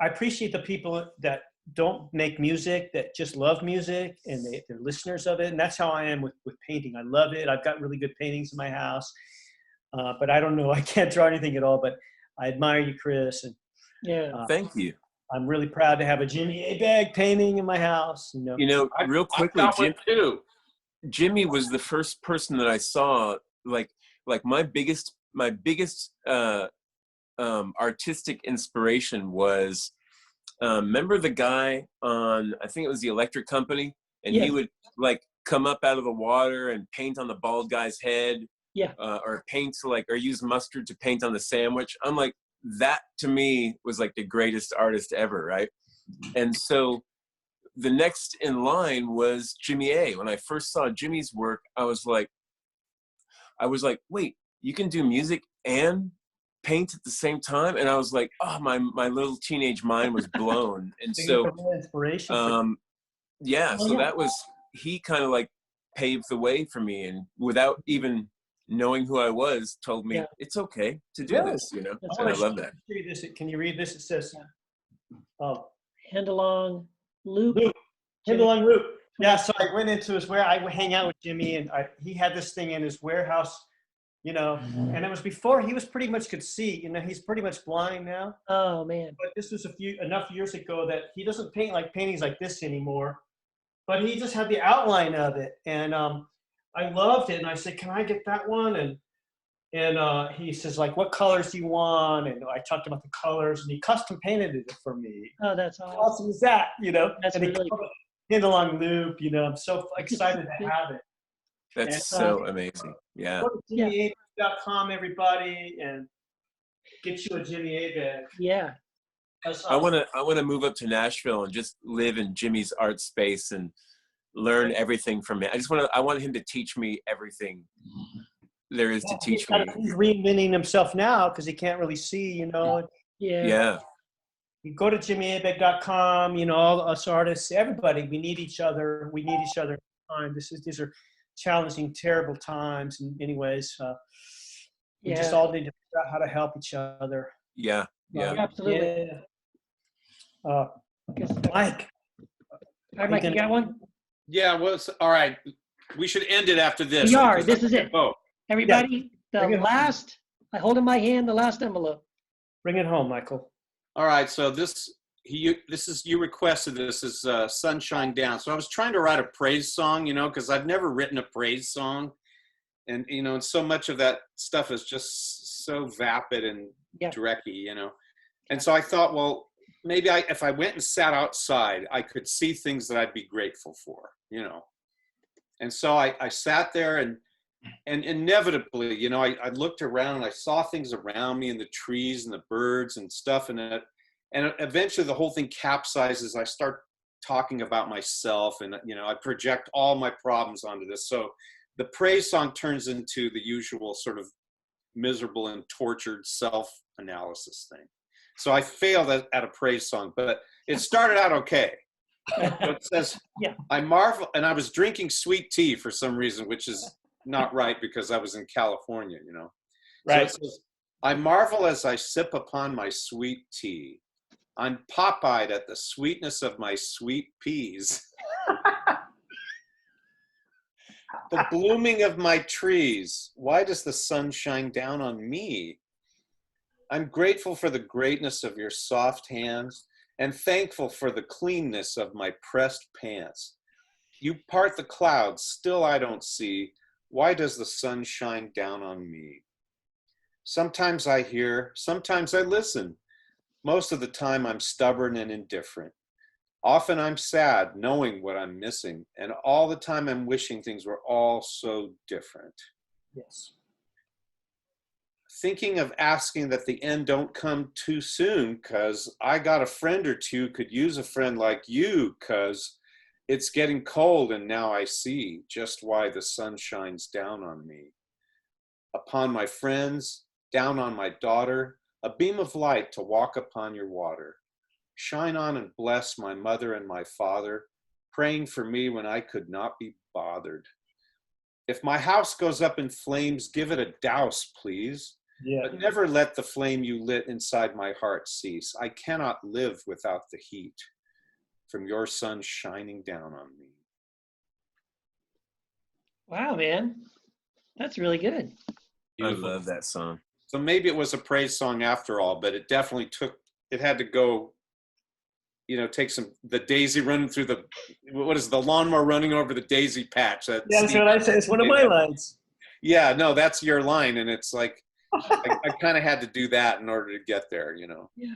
appreciate the people that don't make music, that just love music and they're listeners of it. And that's how I am with painting. I love it. I've got really good paintings in my house, but I don't know, I can't draw anything at all, but I admire you, Chris. And thank you. I'm really proud to have a Jimmy A. Bag painting in my house. You know, real quickly, Jimmy was the first person that I saw, like my biggest artistic inspiration was, remember the guy on, I think it was the Electric Company, and he would like come up out of the water and paint on the bald guy's head, or use mustard to paint on the sandwich. I'm like, that to me was like the greatest artist ever, right? And so the next in line was Jimmy A. When I first saw Jimmy's work, I was like, wait, you can do music and paint at the same time? And I was like, oh, my little teenage mind was blown. And so that was, he kind of like paved the way for me, and without even knowing who I was, told me it's okay to do this, you know. And I love that. Can you read this? It says Hindalong Loop. Hindalong Loop. Yeah, so I went into his I would hang out with Jimmy, and he had this thing in his warehouse, you know, and it was before he was pretty much could see, you know, he's pretty much blind now. Oh man. But this was enough years ago that he doesn't paint like paintings like this anymore, but he just had the outline of it. And I loved it. And I said, can I get that one? And he says, like, what colors do you want? And I talked about the colors, and he custom painted it for me. Oh, that's awesome. How awesome is that, you know? That's and really cool. Hindalong Loop, you know, I'm so excited to have it. That's so amazing. Yeah. Go to JimmyA.com, everybody, and get you a Jimmy A bag. Yeah. I want to move up to Nashville and just live in Jimmy's art space and learn everything from him. I want him to teach me everything there is to teach me. He's reinventing himself now because he can't really see, you know. Yeah. You go to JimmyAbeg.com, you know, all us artists, everybody, we need each other. We need each other at the time. These are challenging, terrible times in many ways. We just all need to figure out how to help each other. Yeah. Absolutely. Mike. All right, Mike, you got one? Yeah, well, all right. We should end it after this. We are. This is it. Oh, Everybody, Bring the it home. last, I hold in my hand the last envelope. Bring it home, Michael. All right, so this is, you requested this, is Sunshine Down. So I was trying to write a praise song, because I've never written a praise song. And, and so much of that stuff is just so vapid and drecky, And so I thought, well, maybe if I went and sat outside, I could see things that I'd be grateful for, And so I sat there and inevitably, I looked around and I saw things around me and the trees and the birds and stuff. And eventually the whole thing capsizes. I start talking about myself and, I project all my problems onto this. So the praise song turns into the usual sort of miserable and tortured self-analysis thing. So I failed at a praise song, but it started out okay. So it says, I marvel, and I was drinking sweet tea for some reason, which is not right because I was in California, Right. So it says, I marvel as I sip upon my sweet tea. I'm pop-eyed at the sweetness of my sweet peas. The blooming of my trees. Why does the sun shine down on me? I'm grateful for the greatness of your soft hands and thankful for the cleanness of my pressed pants. You part the clouds, still I don't see. Why does the sun shine down on me? Sometimes I hear, sometimes I listen. Most of the time I'm stubborn and indifferent. Often I'm sad, knowing what I'm missing, and all the time I'm wishing things were all so different. Yes. Thinking of asking that the end don't come too soon, because I got a friend or two, could use a friend like you, because it's getting cold and now I see just why the sun shines down on me. Upon my friends, down on my daughter, a beam of light to walk upon your water. Shine on and bless my mother and my father, praying for me when I could not be bothered. If my house goes up in flames, give it a douse, please. Yeah. But never let the flame you lit inside my heart cease. I cannot live without the heat from your sun shining down on me. Wow, man. That's really good. Beautiful. I love that song. So maybe it was a praise song after all, but it definitely it had to go, take the daisy running through the lawnmower running over the daisy patch. That's what I said. It's one of my lines. Yeah, no, that's your line. And it's like, I kind of had to do that in order to get there, Yeah,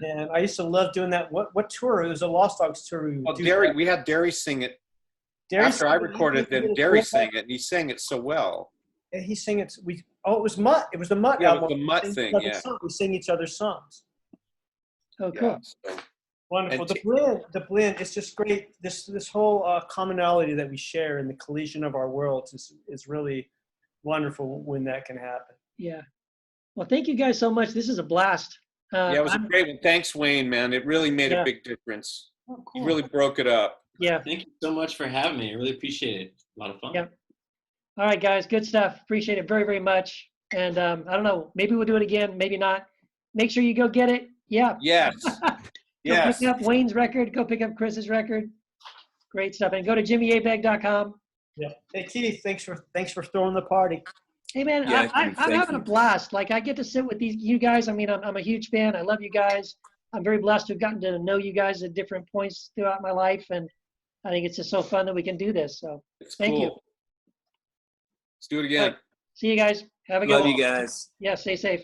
and I used to love doing that. What tour? It was a Lost Dogs tour. We had Derry sing it. Derry After I recorded it, then Derry sang it, and he sang it so well. And he sang it. It was Mutt. It was the Mutt Yeah, album. the Mutt thing, yeah. We sing each other's songs. Oh, cool. Yeah, so. Wonderful. The blend. It's just great. This whole commonality that we share in the collision of our worlds is really wonderful when that can happen. Yeah. Well, thank you guys so much. This is a blast. Yeah, it was a great one. Thanks, Wayne, man. It really made a big difference. Oh, cool. You really broke it up. Yeah. Thank you so much for having me. I really appreciate it. A lot of fun. Yeah. All right, guys. Good stuff. Appreciate it very, very much. And I don't know. Maybe we'll do it again. Maybe not. Make sure you go get it. Yeah. Yes. Yes. Go pick up Wayne's record. Go pick up Chris's record. Great stuff. And go to jimmyabeg.com. Yeah. Hey, Keith, thanks for throwing the party. Hey, man, Yeah, I'm having a blast. Like, I get to sit with you guys. I mean, I'm a huge fan. I love you guys. I'm very blessed to have gotten to know you guys at different points throughout my life. And I think it's just so fun that we can do this. So thank you. Let's do it again. Right. See you guys. Have a good Love one. you guys. Yeah, stay safe.